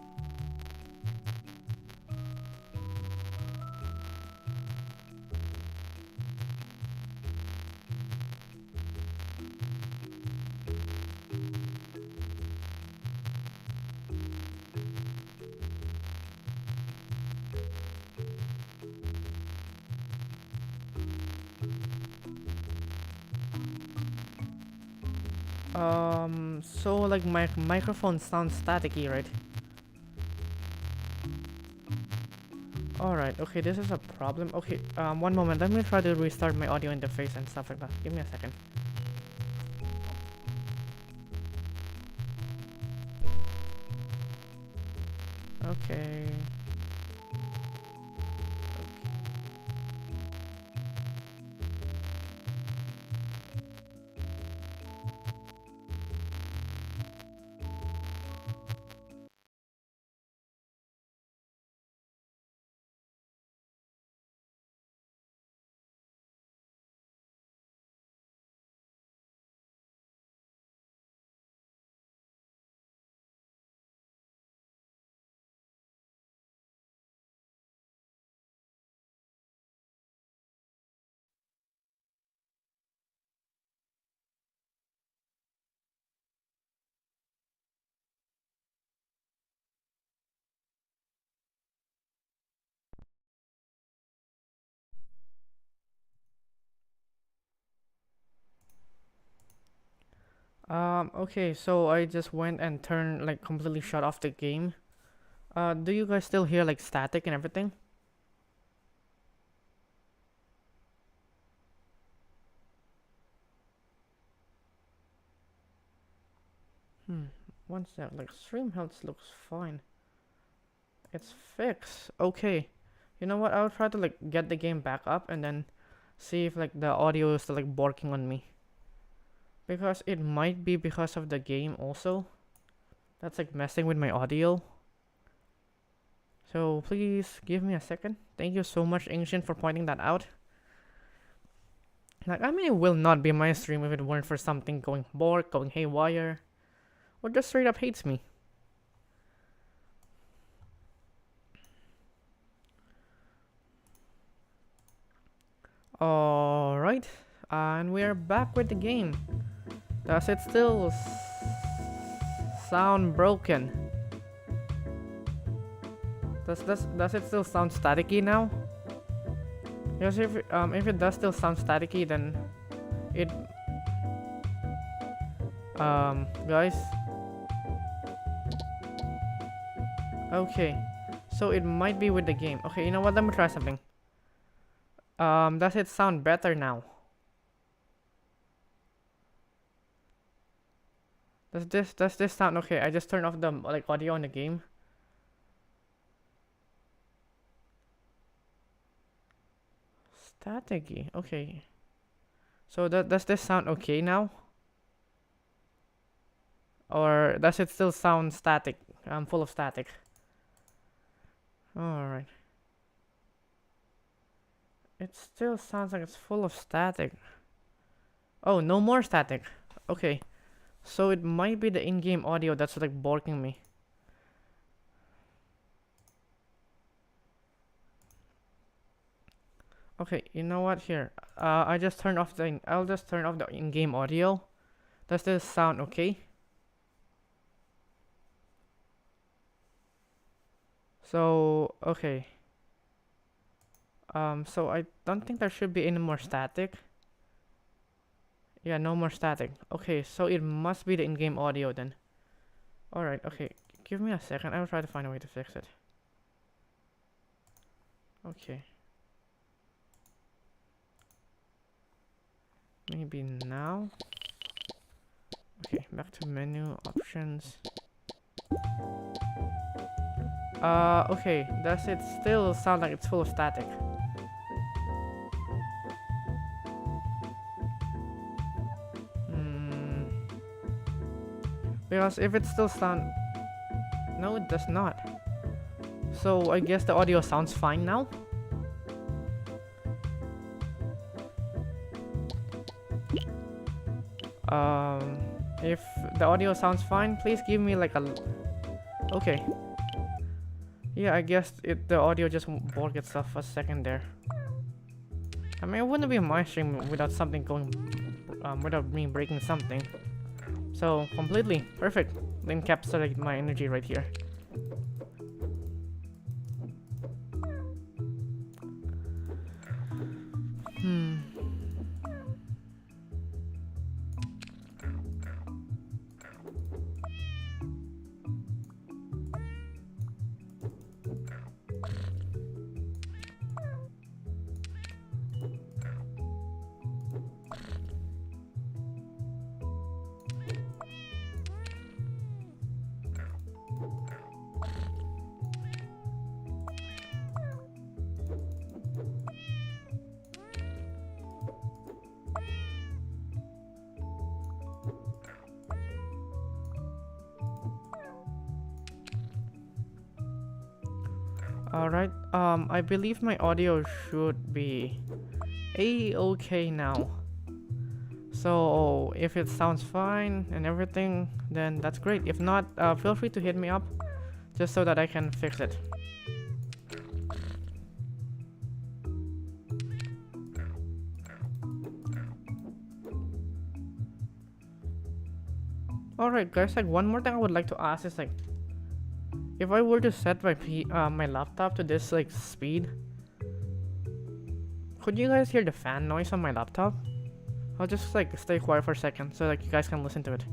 So like my microphone sounds staticky, right? Alright, okay, this is a problem. Okay, one moment, let me try to restart my audio interface and stuff like that. Give me a second. Okay. Okay, so I just went and turned, like, completely shut off the game. Do you guys still hear, like, static and everything? One sec, like, stream health looks fine. It's fixed. Okay. You know what? I'll try to, like, get the game back up and then see if, like, the audio is still, like, barking on me. Because it might be because of the game also. That's, like, messing with my audio. So please give me a second. Thank you so much, Ancient, for pointing that out. Like, I mean, it will not be my stream if it weren't for something going bork, going haywire, or just straight up hates me. Alright, and we're back with the game. Does it still sound broken? Does it still sound staticky now? Because if it does still sound staticky, then it guys. Okay, so it might be with the game. Okay, you know what? Let me try something. Does it sound better now? Does this sound okay? I just turned off the like audio in the game. Staticky. Okay. So does this sound okay now? Or does it still sound static? Full of static. Alright. It still sounds like it's full of static. Oh, no more static. Okay. So it might be the in-game audio that's like barking me. Okay, you know what? Here, I'll just turn off the in-game audio. Does this sound okay? So okay. So I don't think there should be any more static. Yeah, no more static. Okay, so it must be the in-game audio then. Alright, okay. Give me a second. I will try to find a way to fix it. Okay. Maybe now. Okay, back to menu options. Okay. Does it still sound like it's full of static? Because if it still sound... No, it does not. So I guess the audio sounds fine now? If the audio sounds fine, please give me like a... Okay. Yeah, I guess the audio just borked itself a second there. I mean, it wouldn't be my stream without something going... without me breaking something. So, completely perfect. Encapsulate my energy right here. Alright, I believe my audio should be a-okay now. So if it sounds fine and everything, then that's great. If not, feel free to hit me up just so that I can fix it. Alright guys, like one more thing I would like to ask is like, if I were to set my laptop to this like speed, could you guys hear the fan noise on my laptop? I'll just like stay quiet for a second so like you guys can listen to it.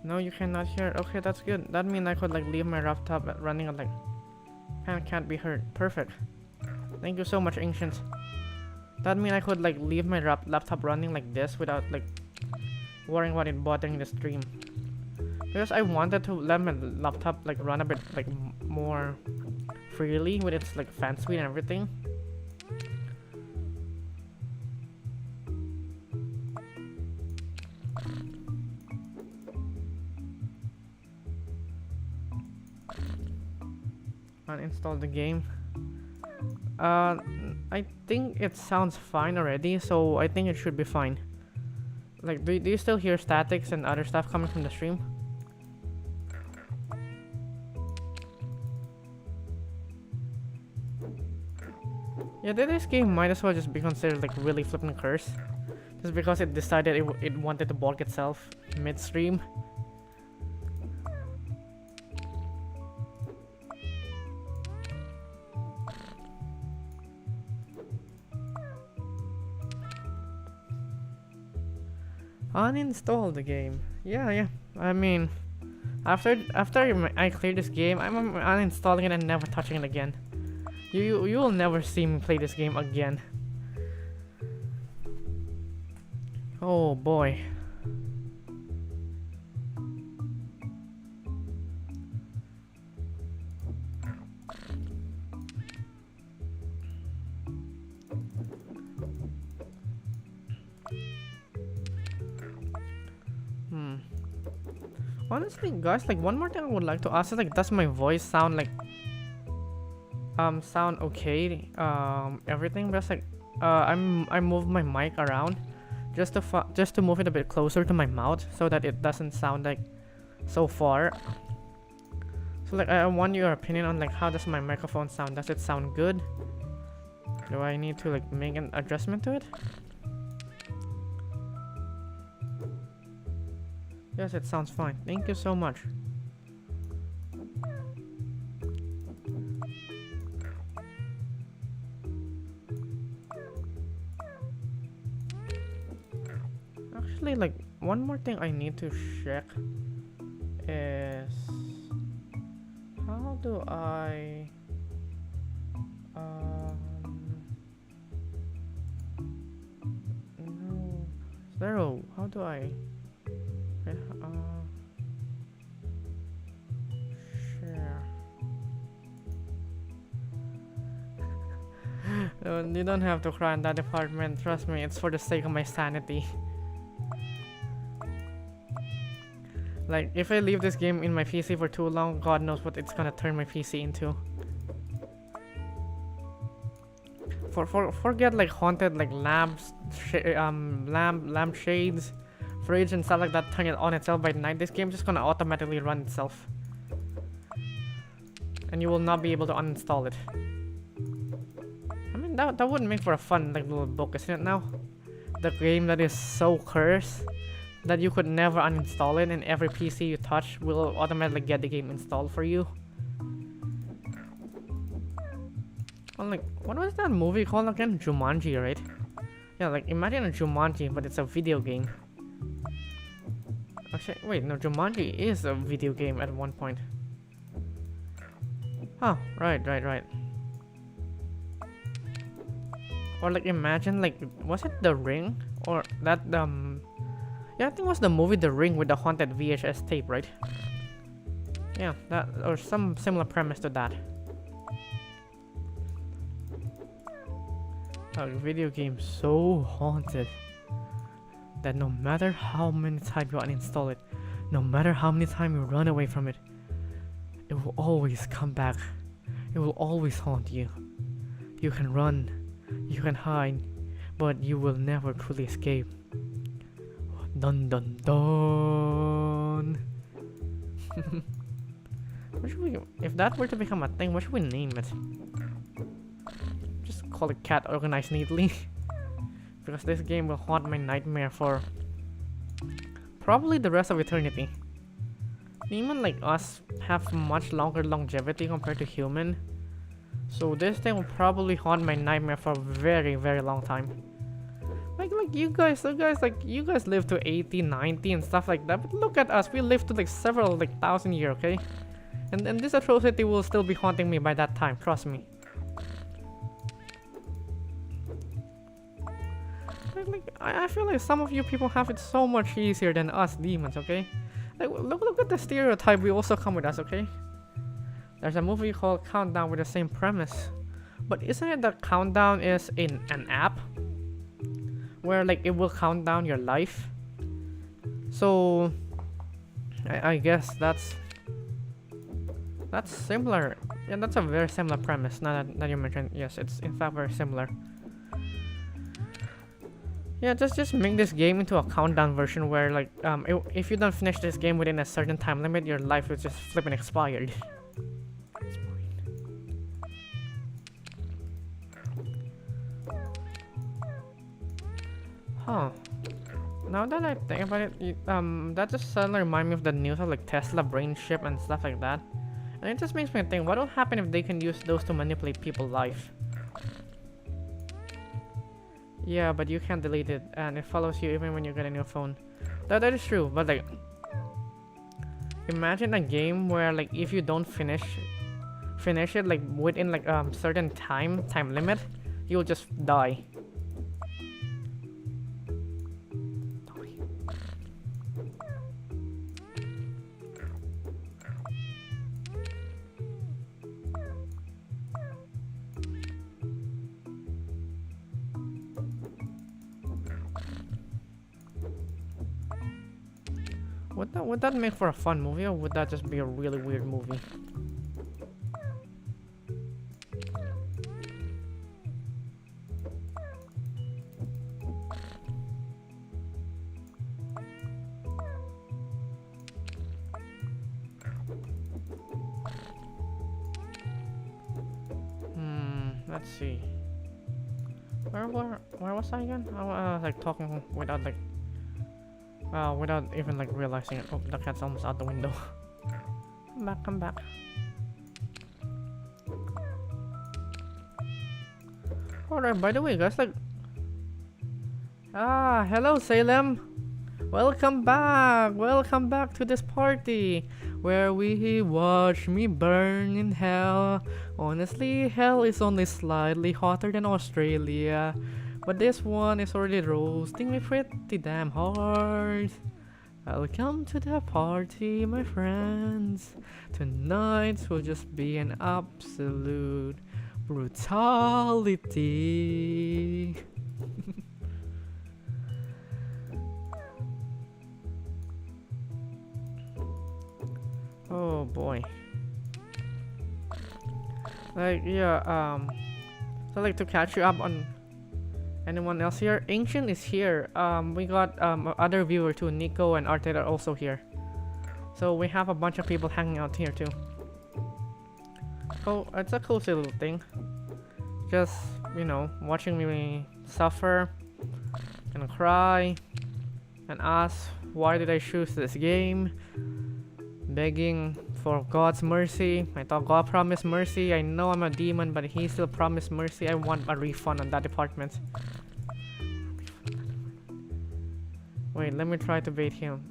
No, you cannot hear. Okay, that's good. That means I could like leave my laptop running and like fan can't be heard. Perfect. Thank you so much, Ancient. That means I could like leave my laptop running like this without like worrying about it bothering the stream. Because I wanted to let my laptop like run a bit like more freely with its like fan speed and everything. Uninstall the game. I think it sounds fine already, so I think it should be fine. Like, do you still hear statics and other stuff coming from the stream? Yeah, this game might as well just be considered like really flippin' cursed. Just because it decided it wanted to bork itself mid-stream. Uninstall the game. Yeah. I mean, after I clear this game, I'm uninstalling it and never touching it again. You will never see me play this game again. Oh boy. Honestly, guys, like one more thing I would like to ask is like, does my voice sound like sound okay? Everything, because like I move my mic around just to move it a bit closer to my mouth so that it doesn't sound like so far. So like I want your opinion on like how does my microphone sound? Does it sound good? Do I need to like make an adjustment to it? Yes, it sounds fine. Thank you so much. Actually, like one more thing I need to check is how do I no, Zero, how do I share? No, you don't have to cry in that department, trust me, it's for the sake of my sanity. Like, if I leave this game in my PC for too long, God knows what it's gonna turn my PC into. Forget like haunted like lamps, lamp shades, fridge and stuff like that, turn it on itself by night. This game's just gonna automatically run itself. And you will not be able to uninstall it. I mean, that would make for a fun like little book, isn't it now? The game that is so cursed that you could never uninstall it, and every PC you touch will automatically get the game installed for you. Well, like, what was that movie called again? Jumanji, right? Yeah, like, imagine a Jumanji, but it's a video game. Actually, wait, no, Jumanji is a video game at one point. Oh, right. Or like, imagine, like, was it The Ring? Or that, yeah, I think it was the movie The Ring with the haunted VHS tape, right? Yeah, that, or some similar premise to that. A video game so haunted that no matter how many times you uninstall it, no matter how many times you run away from it, it will always come back. It will always haunt you. You can run, you can hide, but you will never truly escape. Dun dun dun. What should we, if that were to become a thing, what should we name it? Just call it Cat Organized Neatly. Because this game will haunt my nightmare for probably the rest of eternity. Demon like us have much longer longevity compared to human. So this thing will probably haunt my nightmare for a very, very long time. Like you guys live to 80, 90 and stuff like that. But look at us, we live to like several like thousand years, okay? And this atrocity will still be haunting me by that time, trust me. I feel like some of you people have it so much easier than us demons, okay? Like look at the stereotype we also come with us, okay? There's a movie called Countdown with the same premise. But isn't it that Countdown is in an app? Where like it will count down your life? So I guess that's similar. Yeah, that's a very similar premise. Now that you mentioned, yes, it's in fact very similar. Yeah, just make this game into a countdown version where like if you don't finish this game within a certain time limit, your life is just flipping expired. Huh. Now that I think about it, that just suddenly reminds me of the news of like Tesla brain chip and stuff like that. And it just makes me think, what will happen if they can use those to manipulate people's life? Yeah, but you can't delete it, and it follows you even when you get a new phone. That is true, but like, imagine a game where like if you don't finish it like within like certain time limit, you'll just die. Would that make for a fun movie, or would that just be a really weird movie? Let's see. Where was I again? I was like talking without like without even like realizing it. Oh, the cat's almost out the window. Come back. Alright, by the way guys, like hello Salem. Welcome back to this party where we watch me burn in hell. Honestly, hell is only slightly hotter than Australia, but this one is already roasting me pretty damn hard. Welcome to the party, my friends. Tonight will just be an absolute brutality. Oh boy. Like yeah, so like to catch you up on anyone else here, Ancient is here. We got other viewer too, Nico and Arte are also here. So we have a bunch of people hanging out here too. Oh, it's a cozy little thing. Just, you know, watching me suffer and cry and ask why did I choose this game, begging for God's mercy. I thought God promised mercy. I know I'm a demon, but he still promised mercy. I want a refund on that department. Wait, let me try to bait him.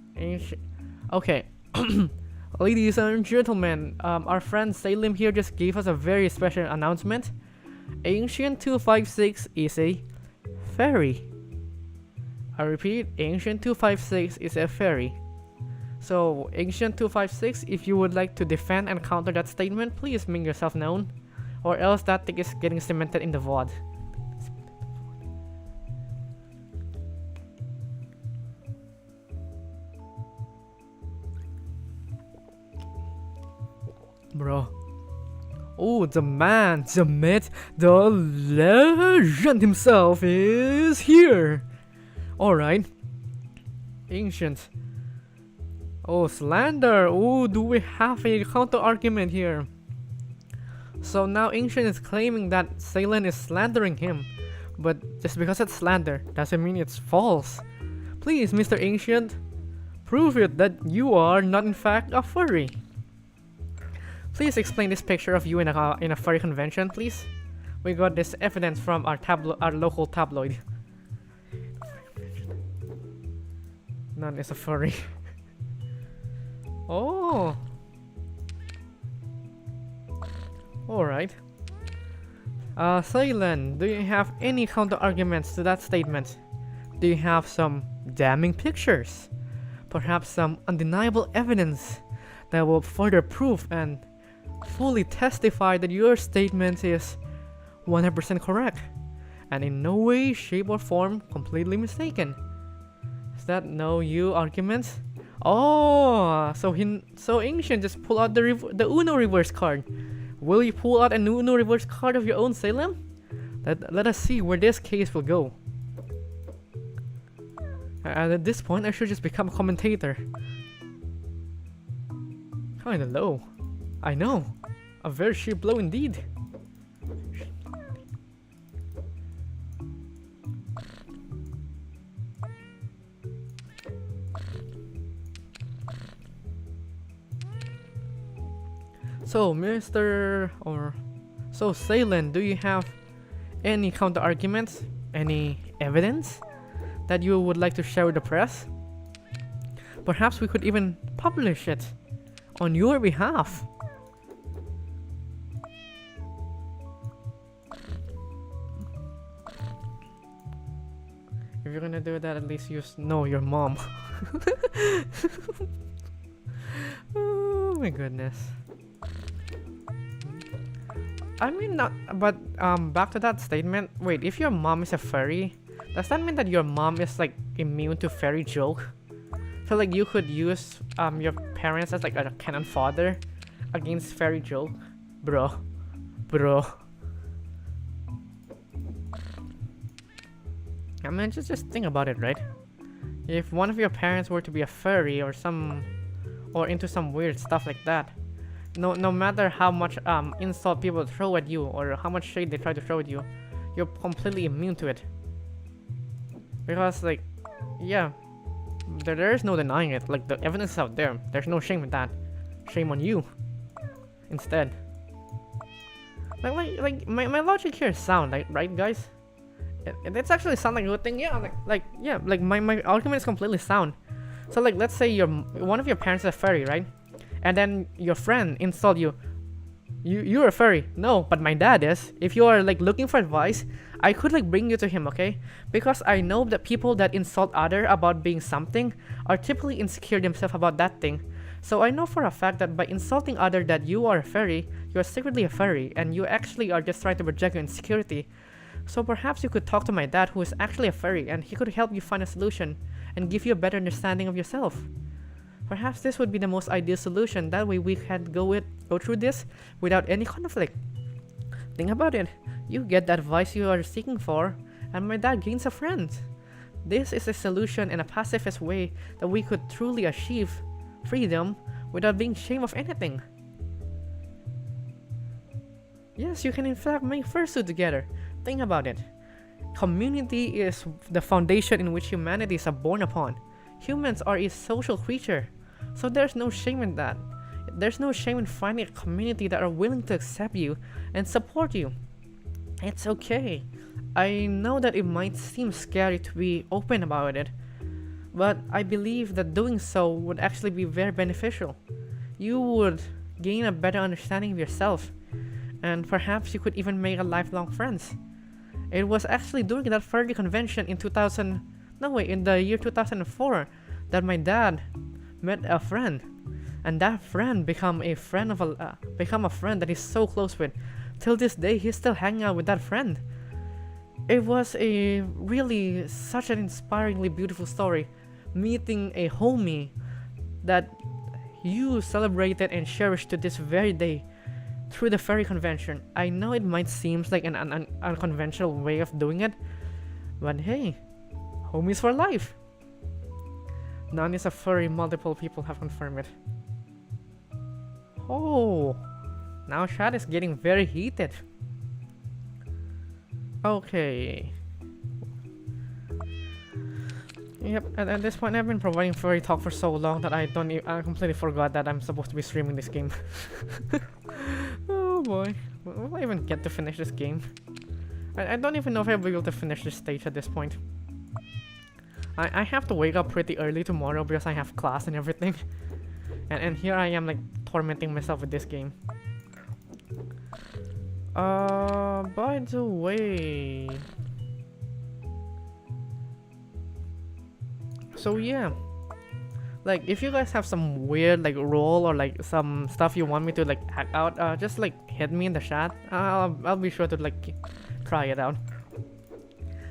Okay. Ladies and gentlemen, our friend Salem here just gave us a very special announcement. Ancient 256 is a fairy. I repeat, Ancient 256 is a fairy. So, Ancient 256, if you would like to defend and counter that statement, please make yourself known. Or else that thing is getting cemented in the VOD. bro. Oh, the man, the myth, the legend himself is here. Alright. Ancient. Oh, slander. Oh, do we have a counter argument here? So now Ancient is claiming that Salen is slandering him. But just because it's slander doesn't mean it's false. Please, Mr. Ancient, prove it that you are not in fact a furry. Please explain this picture of you in a furry convention, please. We got this evidence from our local tabloid. None is a furry. Oh. Alright. Salen, do you have any counter arguments to that statement? Do you have some damning pictures? Perhaps some undeniable evidence that will further prove and fully testify that your statement is 100% correct and in no way, shape, or form completely mistaken. Is that no you argument? Oh, so Ancient just pull out the Uno reverse card. Will you pull out an Uno reverse card of your own, Salem? Let us see where this case will go. And at this point, I should just become a commentator. Kinda low. I know. A very cheap blow indeed. So, Salen, do you have any counter arguments? Any evidence that you would like to share with the press? Perhaps we could even publish it on your behalf. If you're gonna do that, at least you know your mom. Oh my goodness. I mean, not, but back to that statement. Wait, if your mom is a furry, does that mean that your mom is like immune to furry joke? So like you could use your parents as like a cannon fodder against furry joke, bro. I mean, just think about it, right? If one of your parents were to be a furry or into some weird stuff like that, no matter how much insult people throw at you or how much shade they try to throw at you, you're completely immune to it. Because like, yeah, there is no denying it. Like the evidence is out there. There's no shame in that. Shame on you. Instead. Like my logic here is sound, right guys? It's actually sound like a good thing. Yeah, like my argument is completely sound. So like, let's say one of your parents is a furry, right? And then your friend insult you. You're a furry. No, but my dad is. If you are like looking for advice, I could like bring you to him, okay? Because I know that people that insult other about being something are typically insecure themselves about that thing. So I know for a fact that by insulting other that you are a furry, you are secretly a furry, and you actually are just trying to project your insecurity. So perhaps you could talk to my dad, who is actually a furry, and he could help you find a solution and give you a better understanding of yourself. Perhaps this would be the most ideal solution. That way we can go through this without any conflict. Think about it. You get the advice you are seeking for, and my dad gains a friend. This is a solution in a pacifist way that we could truly achieve freedom without being ashamed of anything. Yes, you can in fact make fursuit together. Think about it. Community is the foundation in which humanity is born upon. Humans are a social creature. So there's no shame in that. There's no shame in finding a community that are willing to accept you and support you. It's okay. I know that it might seem scary to be open about it, but I believe that doing so would actually be very beneficial. You would gain a better understanding of yourself, and perhaps you could even make a lifelong friends. It was actually during that furry convention in the year 2004 that my dad met a friend, and that friend become a friend that he's so close with. Till this day, he's still hanging out with that friend. It was a really such an inspiringly beautiful story, meeting a homie that you celebrated and cherished to this very day, through the furry convention. I know it might seem like an unconventional way of doing it, but hey, homies for life. None is a furry, multiple people have confirmed it. Oh, now chat is getting very heated. Okay. Yep, at this point I've been providing furry talk for so long that I completely forgot that I'm supposed to be streaming this game. Oh boy, will I even get to finish this game? I don't even know if I'll be able to finish this stage at this point. I have to wake up pretty early tomorrow because I have class and everything. And here I am like tormenting myself with this game. By the way, so yeah, like if you guys have some weird like role or like some stuff you want me to like act out, just like hit me in the chat. I'll be sure to like try it out.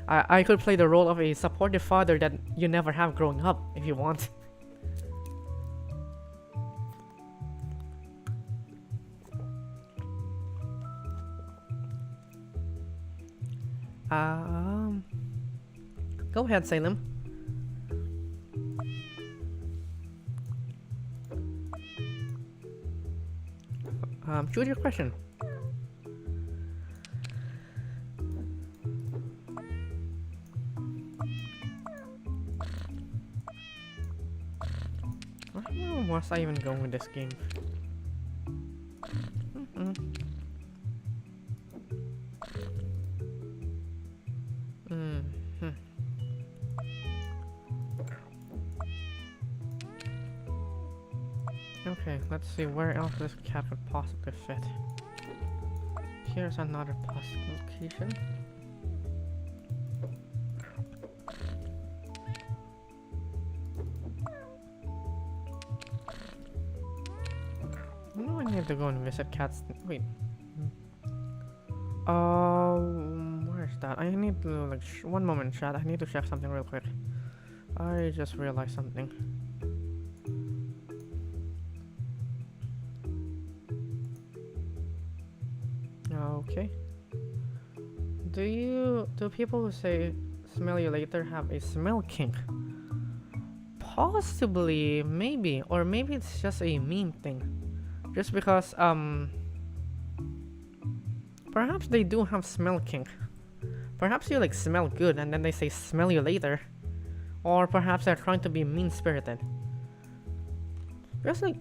I could play the role of a supportive father that you never have growing up if you want. Go ahead, Salem. Shoot your question. Where was I even going with this game? Okay, let's see where else this cat could possibly fit. Here's another possible location. No, I need to go and visit cats. Wait. Where's that? I need to like one moment, chat. I need to check something real quick. I just realized something. Okay. Do people who say smell you later have a smell kink? Possibly, maybe, or maybe it's just a meme thing. Just because perhaps they do have smell kink. Perhaps you like smell good and then they say smell you later. Or perhaps they're trying to be mean-spirited. Just like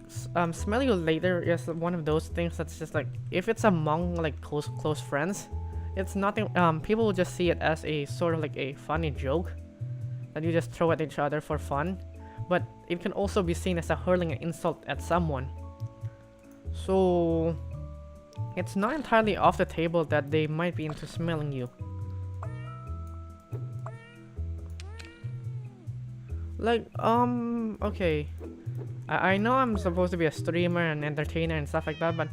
smell you later is one of those things that's just like if it's among like close friends, it's nothing. People will just see it as a sort of like a funny joke that you just throw at each other for fun, but it can also be seen as a hurling an insult at someone. So it's not entirely off the table that they might be into smelling you. Like okay. I know I'm supposed to be a streamer and entertainer and stuff like that, but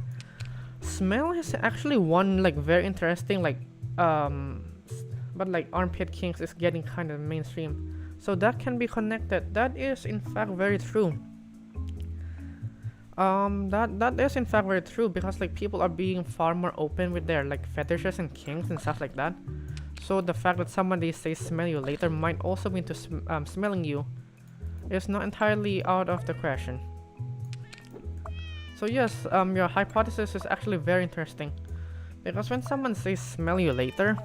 smell is actually one like very interesting like but like armpit kinks is getting kind of mainstream, so that can be connected. That is in fact very true. That is in fact very true because like people are being far more open with their like fetishes and kinks and stuff like that. So the fact that somebody says smell you later might also be into smelling you is not entirely out of the question. So yes, your hypothesis is actually very interesting, because when someone says smell you later,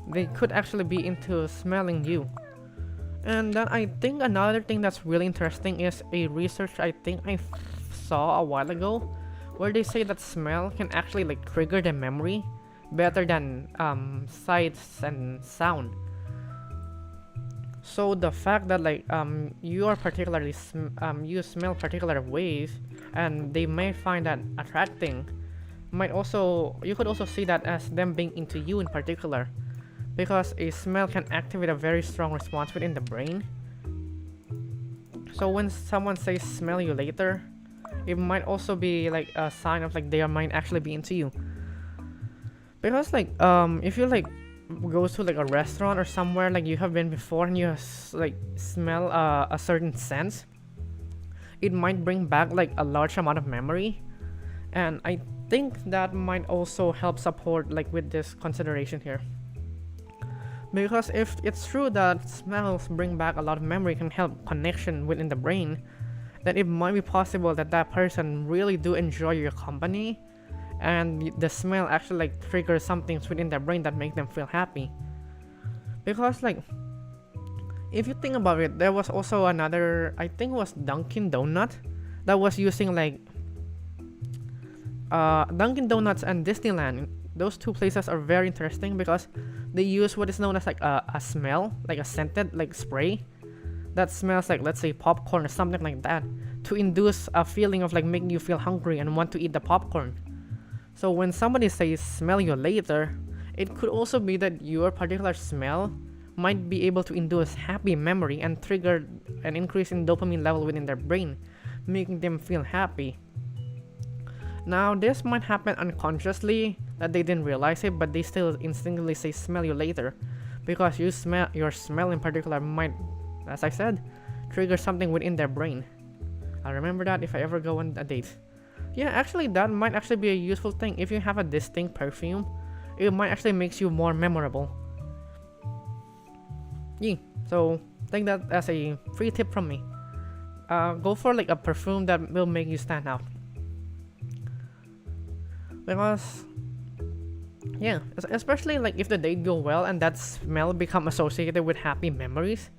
they could actually be into smelling you. And then I think another thing that's really interesting is a research I think I saw a while ago, where they say that smell can actually like trigger the memory better than sights and sound. So the fact that like you are particularly you smell particular ways and they may find that attracting, might also you could also see that as them being into you in particular, because a smell can activate a very strong response within the brain. So when someone says smell you later, it might also be like a sign of like they might actually be into you. Because like if you like go to like a restaurant or somewhere like you have been before and you like smell a certain scent, it might bring back like a large amount of memory. And I think that might also help support like with this consideration here. Because if it's true that smells bring back a lot of memory, can help connection within the brain, then it might be possible that that person really do enjoy your company, and the smell actually like triggers something within their brain that make them feel happy. Because like, if you think about it, there was also another, I think it was Dunkin' Donut, that was using like Dunkin' Donuts and Disneyland. Those two places are very interesting because they use what is known as like a smell, like a scented like spray that smells like, let's say, popcorn or something like that, to induce a feeling of like making you feel hungry and want to eat the popcorn. So when somebody says smell you later, it could also be that your particular smell might be able to induce happy memory and trigger an increase in dopamine level within their brain, making them feel happy. Now this might happen unconsciously, that they didn't realize it, but they still instinctively say smell you later, because your smell in particular might, as I said, trigger something within their brain. I'll remember that if I ever go on a date. Yeah, actually that might actually be a useful thing. If you have a distinct perfume, it might actually makes you more memorable. Yeah, so take that as a free tip from me. Go for like a perfume that will make you stand out. Because yeah, especially like if the date go well and that smell become associated with happy memories,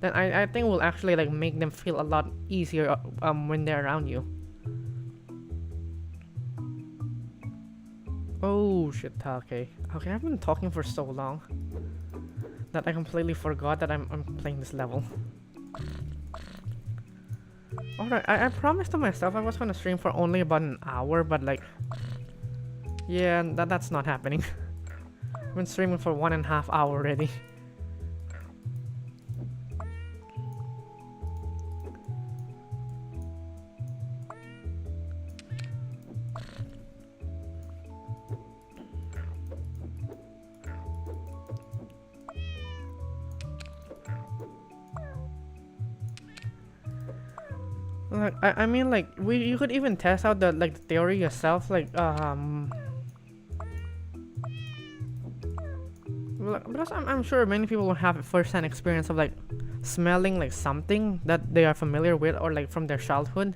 then I think will actually like make them feel a lot easier when they're around you. Oh shit, okay, I've been talking for so long that I completely forgot that I'm playing this level. Alright, I promised to myself I was gonna stream for only about an hour, but like, yeah, that's not happening. I've been streaming for 1.5 hours already. Like, I mean, like, you could even test out the like the theory yourself, like because I'm sure many people will have a first-hand experience of like smelling like something that they are familiar with or like from their childhood,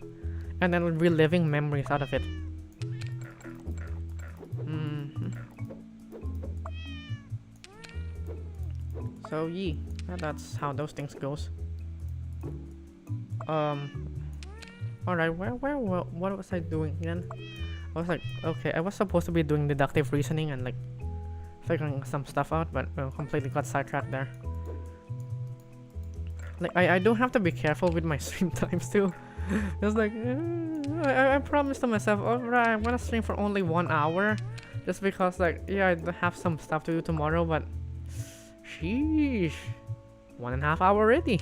and then reliving memories out of it. So yeah, that's how those things goes. Alright, what was I doing again? I was like, okay, I was supposed to be doing deductive reasoning and like figuring some stuff out, but completely got sidetracked there. Like, I do have to be careful with my stream times too. It's like, I promised to myself, alright, I'm gonna stream for only 1 hour, just because like, yeah, I have some stuff to do tomorrow, but sheesh, 1.5 hours already.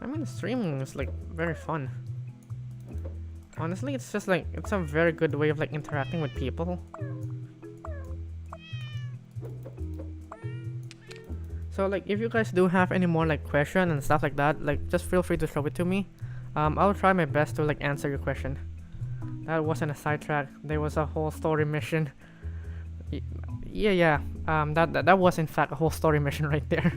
I mean, streaming is like very fun. Honestly, it's just like, it's a very good way of like interacting with people. So like, if you guys do have any more like question and stuff like that, like just feel free to show it to me. I'll try my best to like answer your question. That wasn't a sidetrack. There was a whole story mission. Yeah. That was in fact a whole story mission right there.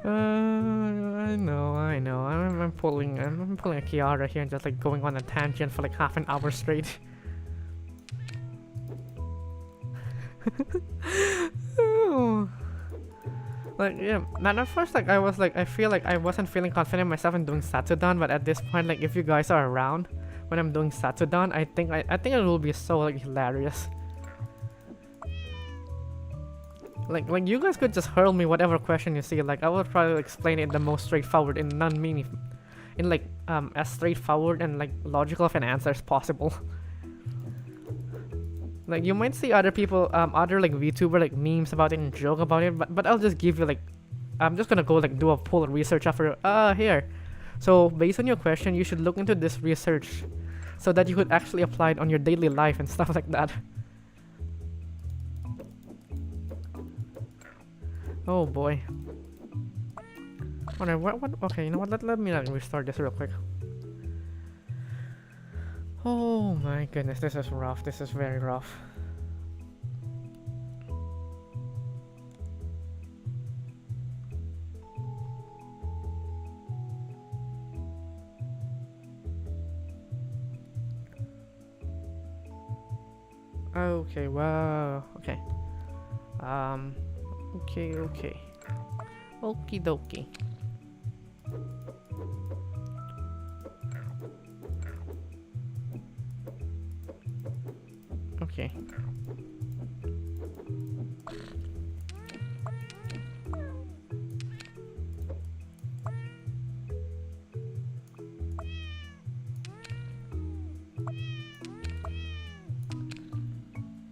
I know. I'm pulling a Kiara here and just like going on a tangent for like half an hour straight. Like, yeah, at first like I feel like I wasn't feeling confident myself in doing Satsudan, but at this point, like, if you guys are around when I'm doing Satsudan, I think it will be so like hilarious. Like you guys could just hurl me whatever question you see. Like, I will try to explain it the most straightforward and non-meaning, in like as straightforward and like logical of an answer as possible. Like, you might see other people, other like VTuber like memes about it and joke about it, but I'll just give you like, I'm just gonna go like do a full research after. Here. So based on your question, you should look into this research, so that you could actually apply it on your daily life and stuff like that. Oh boy. Alright, what? Okay, you know what? Let me like restart this real quick. Oh my goodness, this is rough. This is very rough. Okay, wow. Okay. Okay, okay. Okie dokie. Okay.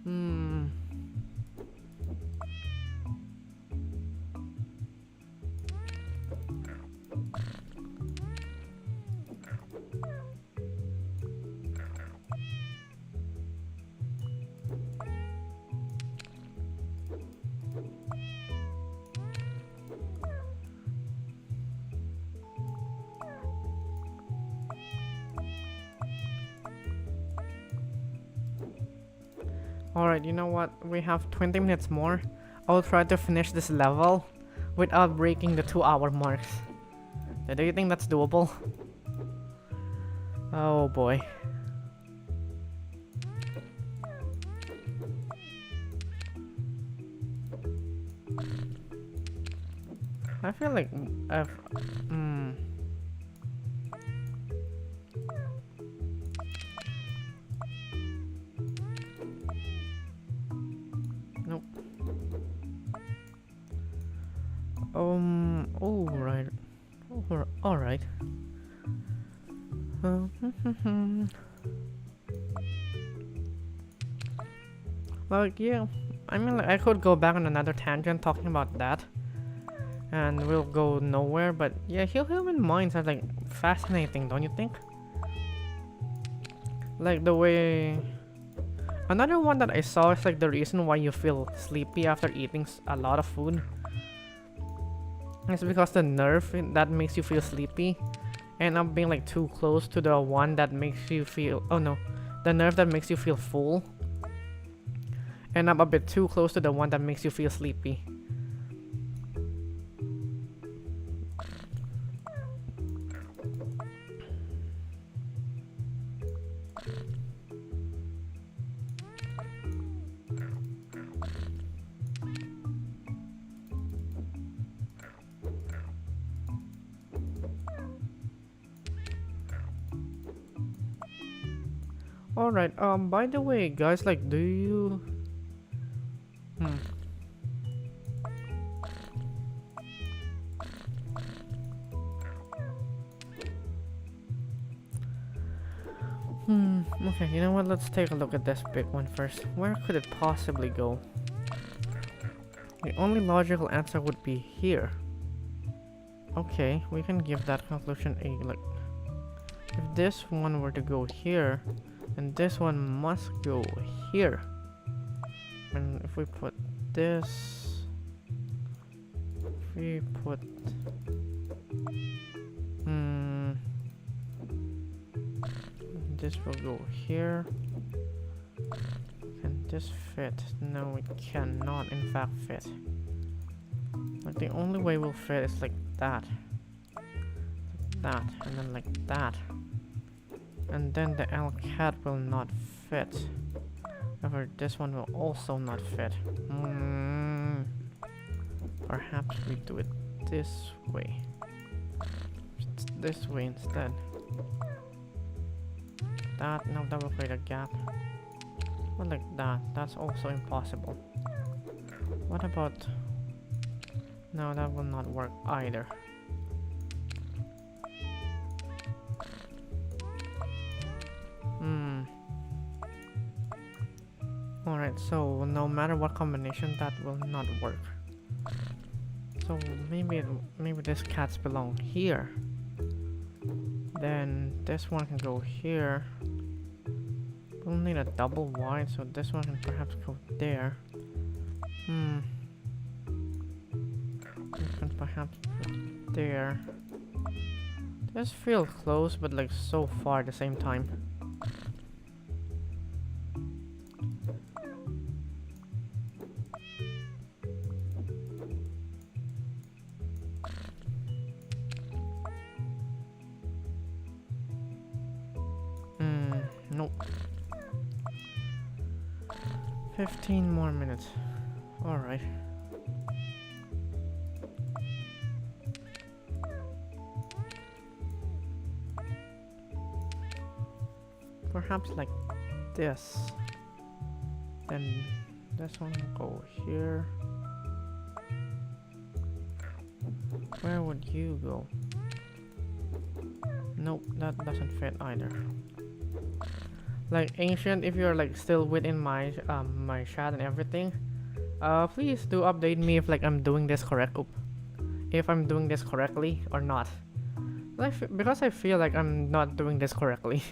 Hmm. Alright, you know what? We have 20 minutes more. I'll try to finish this level without breaking the 2-hour marks. Do you think that's doable? Oh boy. I feel like I've... Nope. Oh, right. Oh, alright. Like, yeah. I mean, like, I could go back on another tangent talking about that. And we'll go nowhere, but yeah, human minds are, like, fascinating, don't you think? Like, the way... Another one that I saw is, like, the reason why you feel sleepy after eating a lot of food. It's because the nerve that makes you feel sleepy end up being, like, too close to the one that makes you feel... Oh, no. The nerve that makes you feel full end up a bit too close to the one that makes you feel sleepy. Alright, by the way, guys, like, do you... Okay, you know what? Let's take a look at this big one first. Where could it possibly go? The only logical answer would be here. Okay, we can give that conclusion a, like... If this one were to go here, then this one must go here. And if we put this... If we put... This will go here. Can this fit? No, it cannot in fact fit. Like, the only way we'll fit is like that. Like that, and then like that. And then the LCAT will not fit. However, this one will also not fit. Perhaps we do it this way. This way instead. That, no, that will create a gap. Or like that, that's also impossible. What about... No, that will not work either. Alright, so no matter what combination, that will not work. So maybe this cats belong here. Then this one can go here. We'll need a double wide, so this one can perhaps go there. We can perhaps put there. This feels close, but like so far at the same time. Nope. 15 more minutes. Alright. Perhaps like this. Then this one will go here. Where would you go? Nope, that doesn't fit either. Like Ancient, if you're like still within my my chat and everything, please do update me if like I'm doing this if I'm doing this correctly or not. Like, because I feel like I'm not doing this correctly.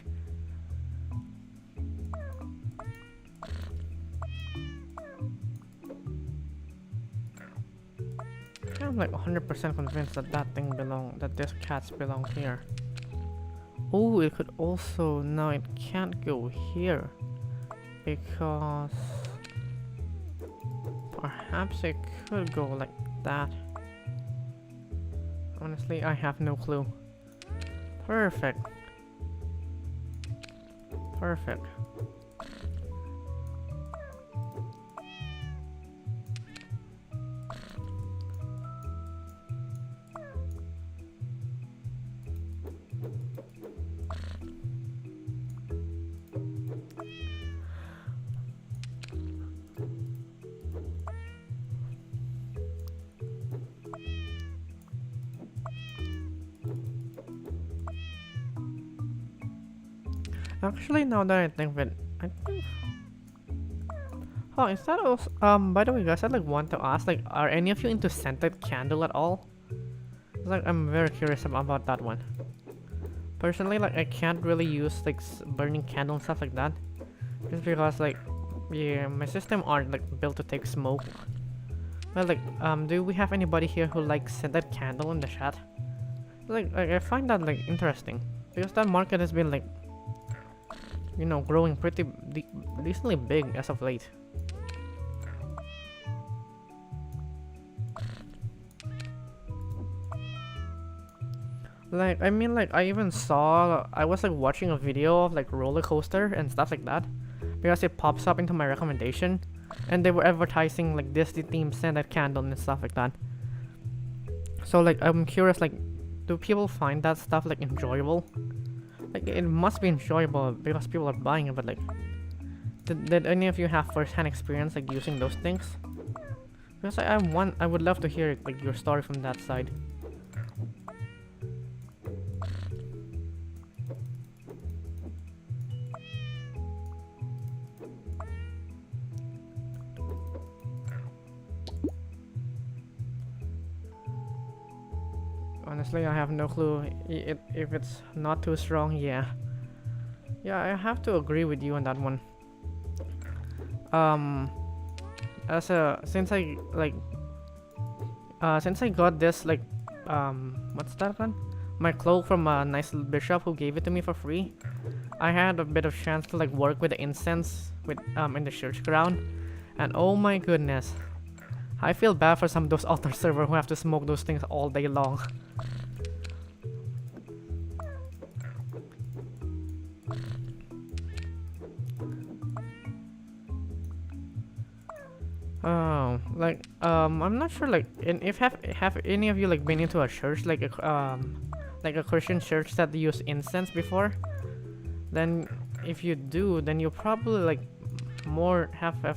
I'm like 100% convinced that that this cats belong here. Oh, it could also, no, it can't go here because perhaps it could go like that. Honestly, I have no clue. Perfect. Perfect. Actually, now that I think of it, I think. Oh, is that also? By the way, guys, I'd like want to ask, like, are any of you into scented candle at all? Like, I'm very curious about that one. Personally, like, I can't really use like burning candle and stuff like that, just because like, yeah, my system aren't like built to take smoke. But like, do we have anybody here who likes scented candle in the chat? Like I find that like interesting because that market has been like, you know, growing pretty decently big as of late. Like, I mean, like, I even saw, I was like watching a video of like roller coaster and stuff like that because it pops up into my recommendation, and they were advertising like Disney themed scented candle and stuff like that. So like, I'm curious, like, do people find that stuff like enjoyable? Like, it must be enjoyable because people are buying it, but like, did any of you have first-hand experience like using those things? Because I would love to hear like your story from that side. Honestly, I have no clue. If it's not too strong, yeah. Yeah, I have to agree with you on that one. Since I like, since I got this like, what's that one? My cloak from a nice little bishop who gave it to me for free. I had a bit of chance to like work with the incense with in the church ground, and oh my goodness, I feel bad for some of those altar servers who have to smoke those things all day long. Oh, like I'm not sure like if have any of you like been into a church like a Christian church that use incense before? Then if you do, then you probably like more have a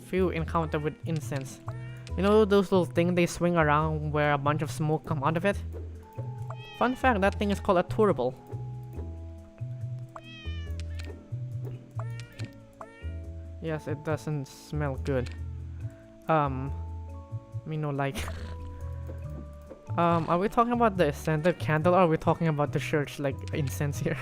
few encounter with incense. You know those little things they swing around where a bunch of smoke come out of it? Fun fact, that thing is called a turble. Yes, it doesn't smell good. Me no like. Are we talking about the scented candle or are we talking about the church like incense here?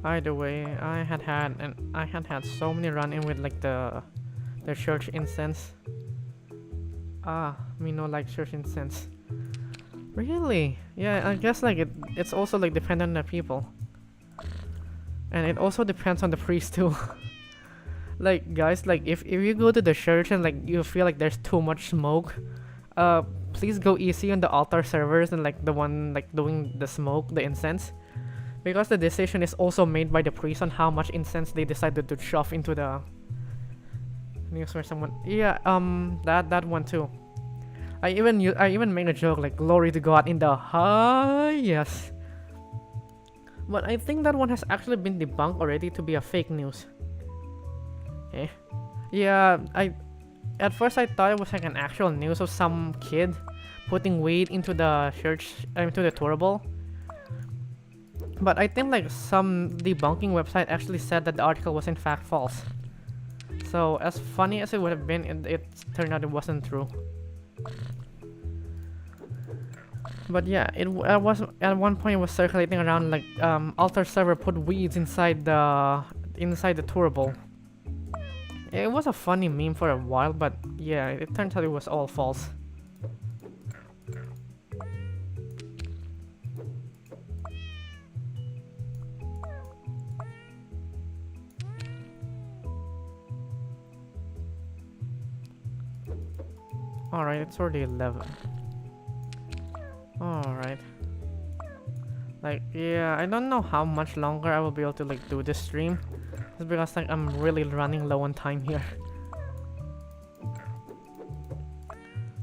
Either way, I had so many run-in with like the church incense. Me no like church incense. Really? Yeah, I guess like it's also like dependent on the people. And it also depends on the priest too. Like guys, like if you go to the church and like you feel like there's too much smoke, please go easy on the altar servers and like the one like doing the smoke, the incense. Because the decision is also made by the priest on how much incense they decided to shove into the news for someone. Yeah, that one too. I even made a joke like glory to God in the highest. But I think that one has actually been debunked already to be a fake news. Eh. Yeah, at first I thought it was like an actual news of some kid putting weed into the church, into the turbo. But I think like some debunking website actually said that the article was in fact false. So as funny as it would have been, it turned out it wasn't true. But yeah, it was at one point it was circulating around like altar server put weeds inside the turbo. It was a funny meme for a while, but yeah, it turns out it was all false. Alright, it's already 11. Alright. Like, yeah, I don't know how much longer I will be able to like do this stream. It's because like I'm really running low on time here.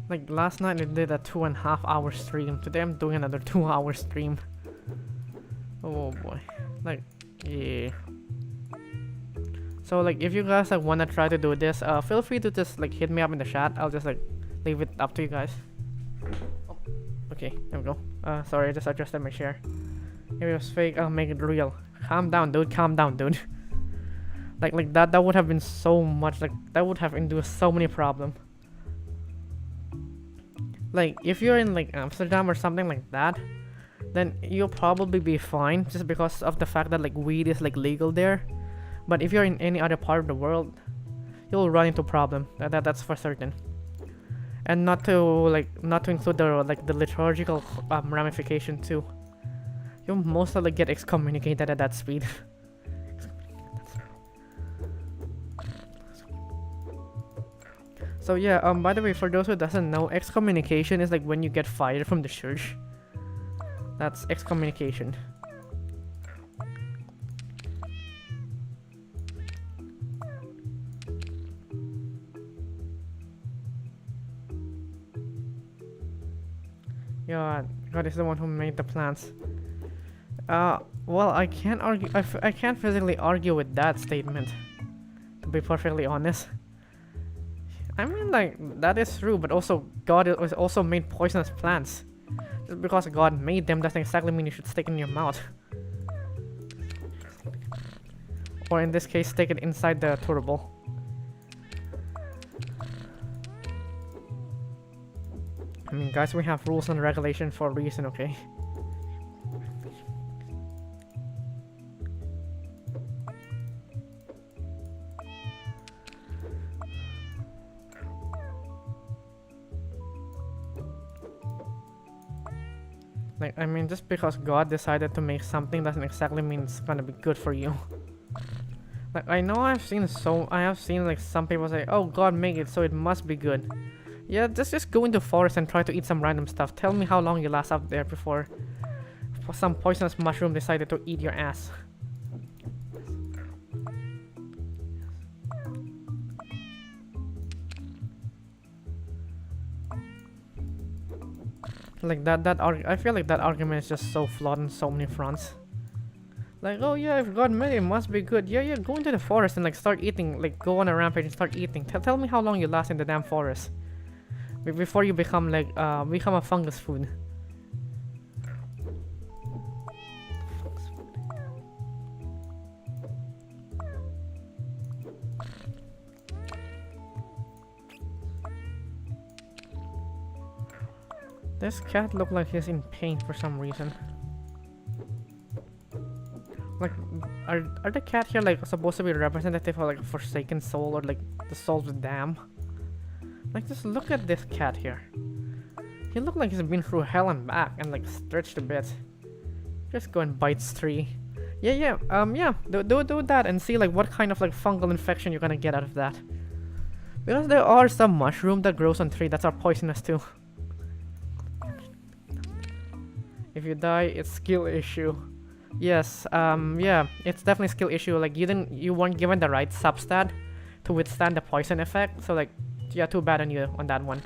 Like last night I did a 2.5 hour stream. Today I'm doing another 2 hour stream. Oh boy. Like, yeah. So like if you guys like wanna try to do this, feel free to just like hit me up in the chat. I'll just like leave it up to you guys. Oh, okay, there we go. Sorry, I just adjusted my share. If it was fake, I'll make it real. Calm down, dude. Calm down, dude. like that would have been so much, like that would have induced so many problems. Like if you're in like Amsterdam or something like that, then you'll probably be fine just because of the fact that like weed is like legal there. But if you're in any other part of the world, you'll run into problem. That's for certain. And not to include the liturgical ramification too. You'll most likely get excommunicated at that speed. So yeah, by the way, for those who doesn't know, excommunication is like when you get fired from the church. That's excommunication. Yeah, God is the one who made the plants. Well, I can't argue. I can't physically argue with that statement, to be perfectly honest. I mean, like, that is true, but also God is also made poisonous plants. Just because God made them doesn't exactly mean you should stick it in your mouth. Or in this case, stick it inside the turbo. I mean, guys, we have rules and regulations for a reason, okay? Like, I mean, just because God decided to make something doesn't exactly mean it's gonna be good for you. Like, I know I have seen like some people say, oh, God made it, so it must be good. Yeah, just go into forest and try to eat some random stuff. Tell me how long you last out there before some poisonous mushroom decided to eat your ass. Like I feel like that argument is just so flawed on so many fronts. Like, oh yeah, if God made it, it must be good. Yeah, go into the forest and like start eating, like go on a rampage and start eating. Tell me how long you last in the damn forest before you become like become a fungus food. This cat looks like he's in pain for some reason. Like, are the cat here like supposed to be representative of like a forsaken soul or like the soul of the damned? Like just look at this cat here. He look like he's been through hell and back and like stretched a bit. Just go and bite tree. Yeah. Do that and see like what kind of like fungal infection you're gonna get out of that. Because there are some mushroom that grows on tree that are poisonous too. If you die, it's skill issue. Yes, yeah, it's definitely skill issue. Like you weren't given the right substat to withstand the poison effect. So like, yeah, too bad on you on that one.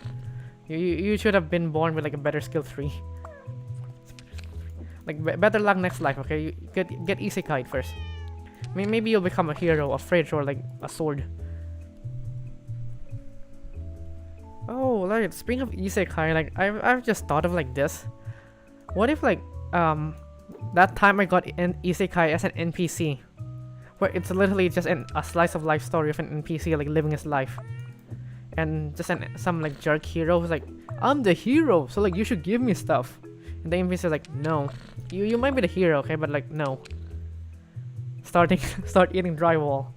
You should have been born with like a better skill 3. Like better luck next life. Okay, you get isekai first. Maybe you'll become a hero, a fridge, or like a sword. Oh, like speaking of isekai, like I've just thought of like this. What if like that time I got an isekai as an NPC, where it's literally just a slice of life story of an NPC like living his life, and just some like jerk hero who's like, I'm the hero, so like you should give me stuff, and the NPC is like, no, you might be the hero, okay, but like no. Start eating drywall.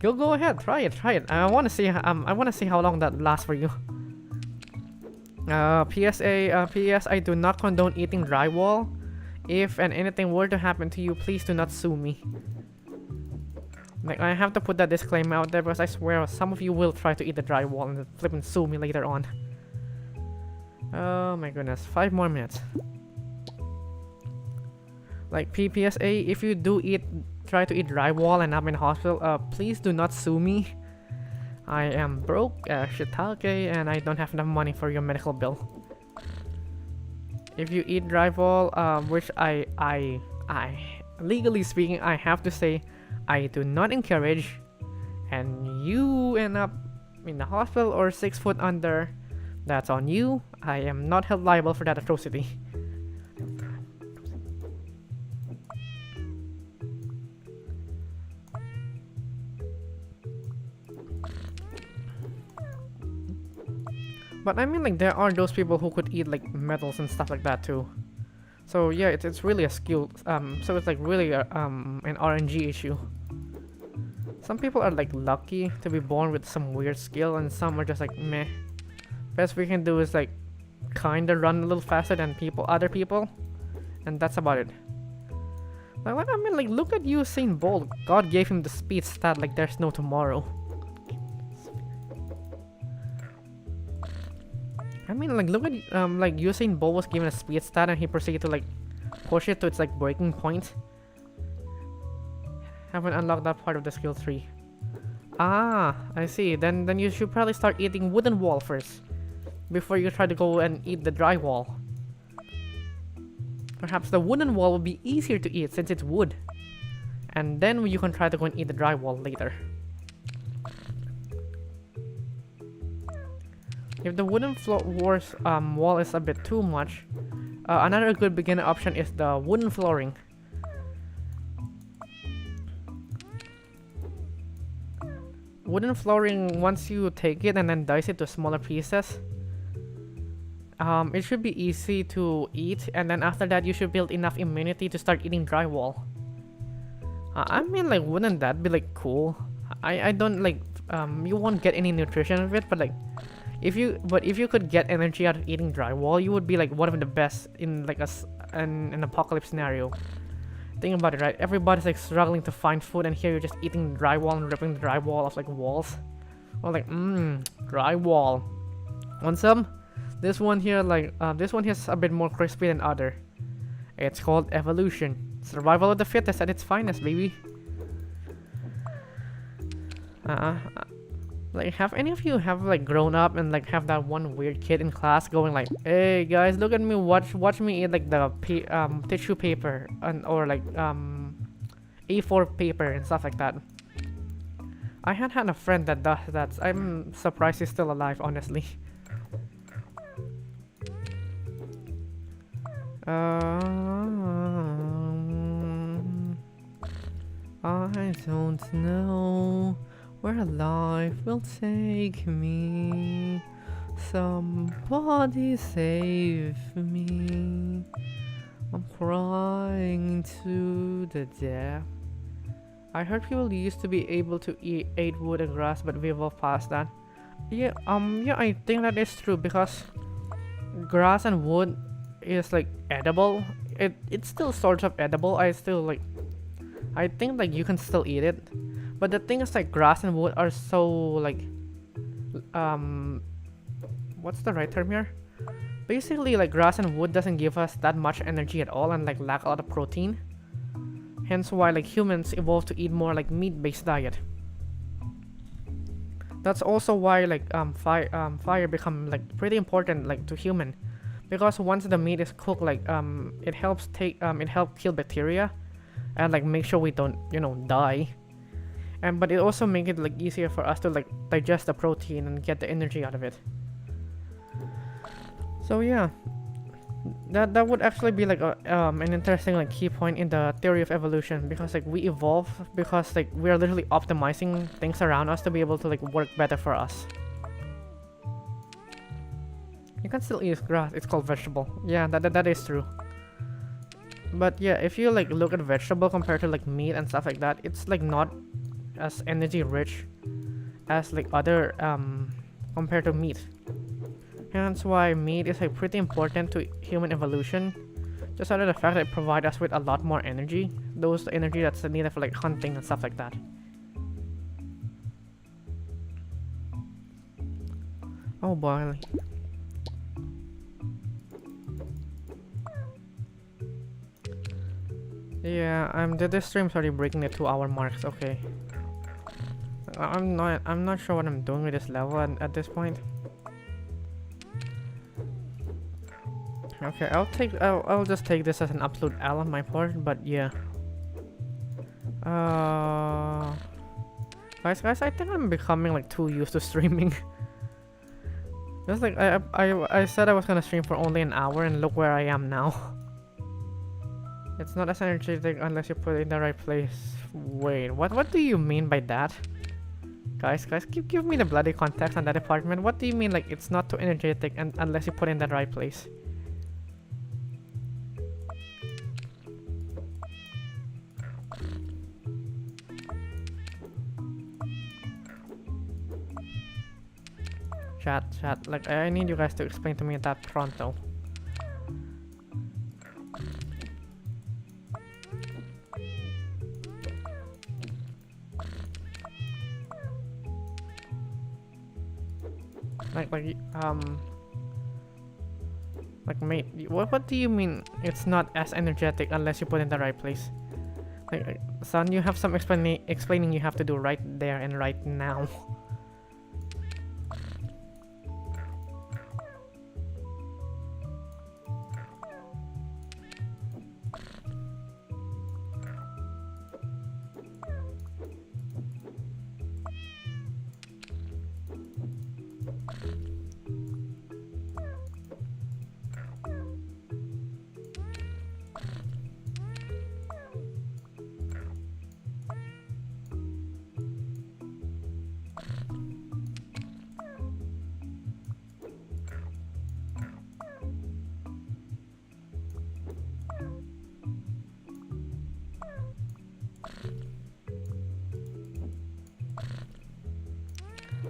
Go ahead, try it. I want to see how long that lasts for you. P.S. I do not condone eating drywall. If anything were to happen to you, please do not sue me. Like, I have to put that disclaimer out there because I swear some of you will try to eat the drywall and flip and sue me later on. Oh my goodness, 5 more minutes. Like, PSA, if you do try to eat drywall and I'm in hospital, please do not sue me. I am broke as shiitake and I don't have enough money for your medical bill. If you eat drywall, which I legally speaking, I have to say I do not encourage, and you end up in the hospital or 6 foot under, that's on you. I am not held liable for that atrocity. But I mean, like, there are those people who could eat like metals and stuff like that too. So yeah, it's really a skill. So it's like really an RNG issue. Some people are like lucky to be born with some weird skill, and some are just like meh. Best we can do is like kinda run a little faster than other people, and that's about it. Like, I mean, like, look at Usain Bolt. God gave him the speed stat like there's no tomorrow. I mean, like, look at like Usain Bolt was given a speed stat and he proceeded to like push it to its like breaking point. Haven't unlocked that part of the skill tree. Ah, I see. Then you should probably start eating wooden wall first before you try to go and eat the drywall. Perhaps the wooden wall will be easier to eat since it's wood, and then you can try to go and eat the drywall later. If the wooden wall is a bit too much, another good beginner option is the wooden flooring. Wooden flooring, once you take it and then dice it to smaller pieces, it should be easy to eat, and then after that you should build enough immunity to start eating drywall. I mean, like, wouldn't that be like cool? I don't like, you won't get any nutrition of it, but like, if you could get energy out of eating drywall, you would be like one of the best in like an apocalypse scenario. Think about it, right? Everybody's like struggling to find food, and here you're just eating drywall and ripping the drywall off like walls. Or like, drywall. Want some? This one here, like, this one is a bit more crispy than other. It's called evolution. Survival of the fittest at its finest, baby. Like, have any of you have like grown up and like have that one weird kid in class going like, "Hey guys, look at me, watch me eat like the tissue paper or like A4 paper and stuff like that." I had a friend that does that. I'm surprised he's still alive, honestly. I don't know where life will take me. Somebody save me. I'm crying to the depth I heard people used to be able to eat wood and grass, but we evolved past that. Yeah, I think that is true because grass and wood is like edible. It's still sort of edible. I think like you can still eat it. But the thing is like grass and wood are so like um what's the right term here? Basically like grass and wood doesn't give us that much energy at all and like lack a lot of protein. Hence why like humans evolved to eat more like meat-based diet. That's also why like fire become like pretty important like to human, because once the meat is cooked like it helps kill bacteria and like make sure we don't die, and but it also make it like easier for us to like digest the protein and get the energy out of it. So yeah, that would actually be like an interesting like key point in the theory of evolution, because like we evolve because like we are literally optimizing things around us to be able to like work better for us. You can still eat grass, it's called vegetable. Yeah, that is true. But yeah, if you like look at vegetable compared to like meat and stuff like that, it's like not as energy rich as like other compared to meat. Hence why meat is like pretty important to human evolution, just out of the fact that it provides us with a lot more energy, those energy that's needed for like hunting and stuff like that. Oh boy. Yeah, this stream's already breaking the 2-hour marks. Okay. I'm not sure what I'm doing with this level at this point. Okay, I'll just take this as an absolute L on my part, but yeah. Guys, I think I'm becoming like too used to streaming. Just like I said I was gonna stream for only an hour, and look where I am now. It's not as energetic unless you put it in the right place. Wait, what do you mean by that? Guys, give me the bloody context on that department. What do you mean like it's not too energetic and unless you put it in the right place? Chat, like I need you guys to explain to me that pronto. Like mate, what do you mean it's not as energetic unless you put it in the right place? Like son, you have some explaining you have to do right there and right now.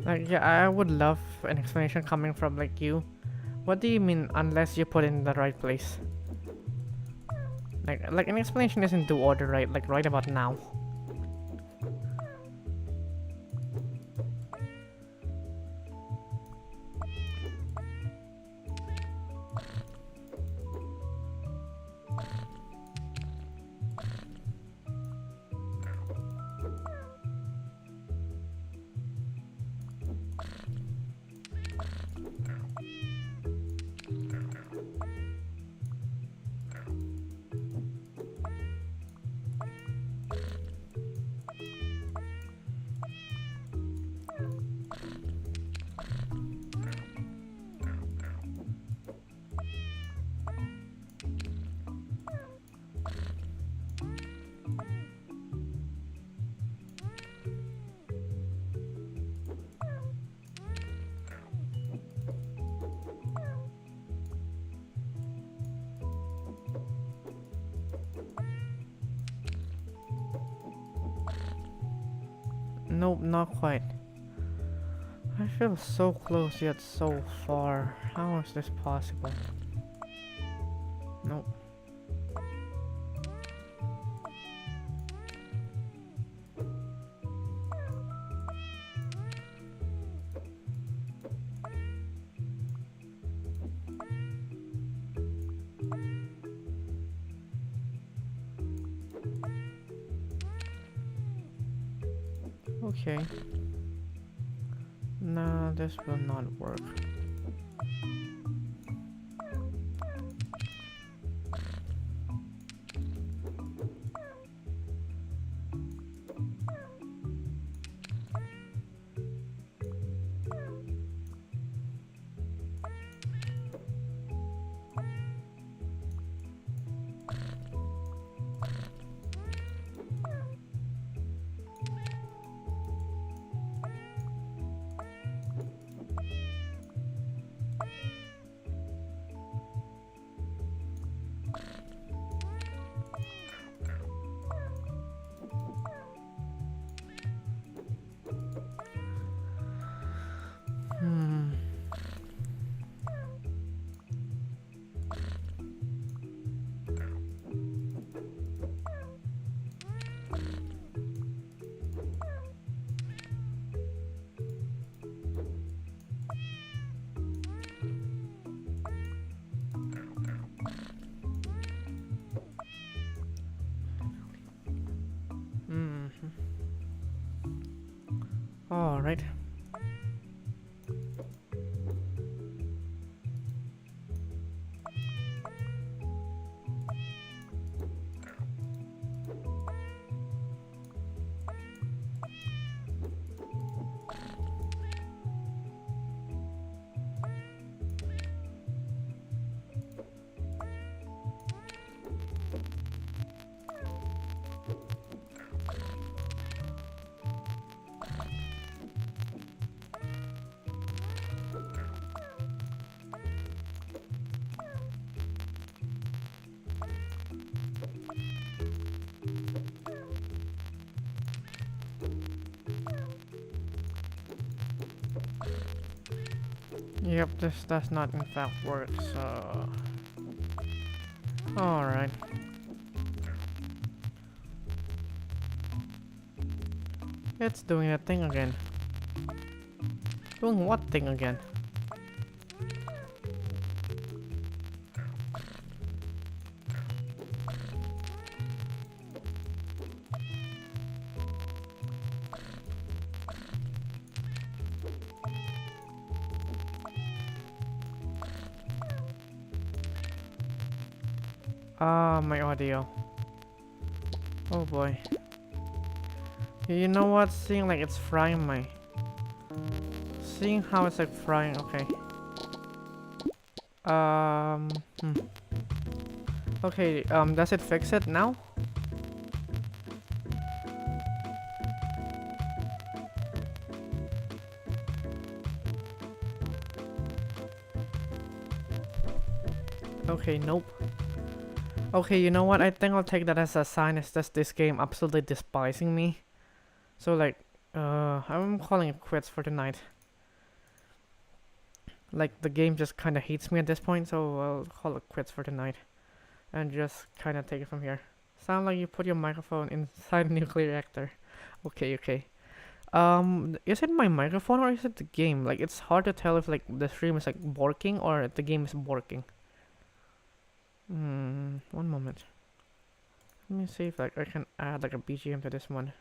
Like, yeah, I would love an explanation coming from like you. What do you mean unless you put it in the right place? Like an explanation isn't due order, right? Like right about now. Nope, not quite. I feel so close yet so far. How is this possible? Nope. Okay. No, this will not work. All right. Yep, this does not in fact work, so... Alright. It's doing that thing again. Doing what thing again? Ah, my audio. Oh boy. You know what? Seeing like it's frying my... Seeing how it's like frying, okay. Okay, does it fix it now? Okay, nope. Okay, you know what? I think I'll take that as a sign. It's just this game absolutely despising me. So like, I'm calling it quits for tonight. Like, the game just kinda hates me at this point, so I'll call it quits for tonight. And just kinda take it from here. Sound like you put your microphone inside a nuclear reactor. Okay, okay. Is it my microphone or is it the game? Like, it's hard to tell if like the stream is like working or the game is working. One moment. Let me see if like I can add like a BGM to this one.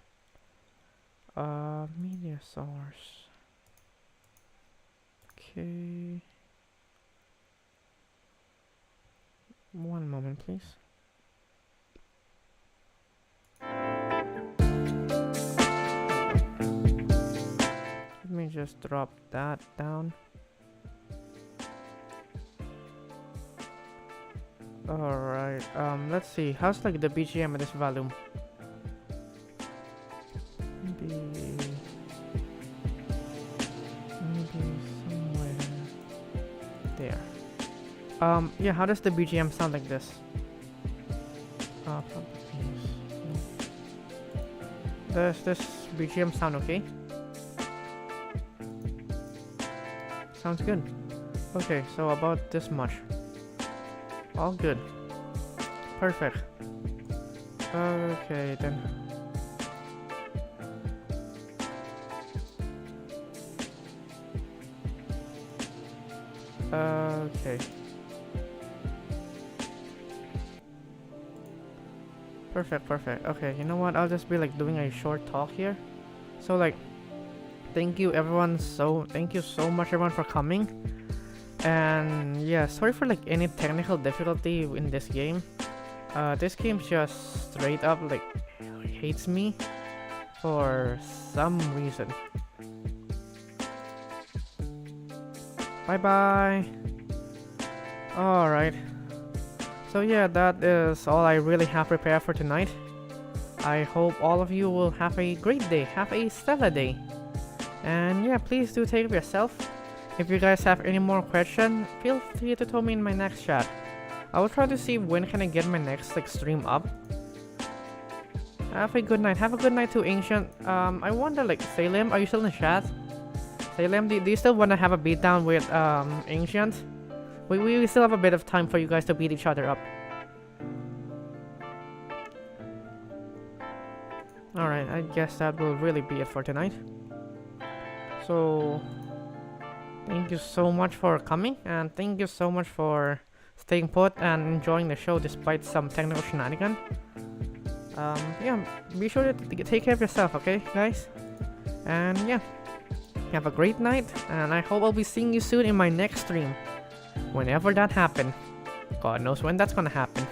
Media source. Okay. One moment, please. Let me just drop that down. Alright, let's see. How's like the BGM at this volume? Maybe somewhere there. Yeah, how does the BGM sound like this? Does this BGM sound okay? Sounds good. Okay, so about this much. All good. Perfect. Okay, then. Okay. Perfect. Okay, you know what? I'll just be like doing a short talk here. So like, thank you everyone. Thank you so much everyone for coming. And yeah, sorry for like any technical difficulty in this game. This game just straight up like hates me for some reason. Bye bye. Alright. So yeah, that is all I really have prepared for tonight. I hope all of you will have a great day, have a stellar day. And yeah, please do take care of yourself. If you guys have any more questions, feel free to tell me in my next chat. I will try to see when can I get my next like stream up. Have a good night. Have a good night to Ancient. I wonder like Salem, are you still in the chat? Salem, do you still want to have a beatdown with Ancient? We still have a bit of time for you guys to beat each other up. Alright, I guess that will really be it for tonight. So, thank you so much for coming, and thank you so much for staying put and enjoying the show despite some technical shenanigans. Yeah, be sure to take care of yourself, okay, guys? And yeah, have a great night, and I hope I'll be seeing you soon in my next stream. Whenever that happens. God knows when that's gonna happen.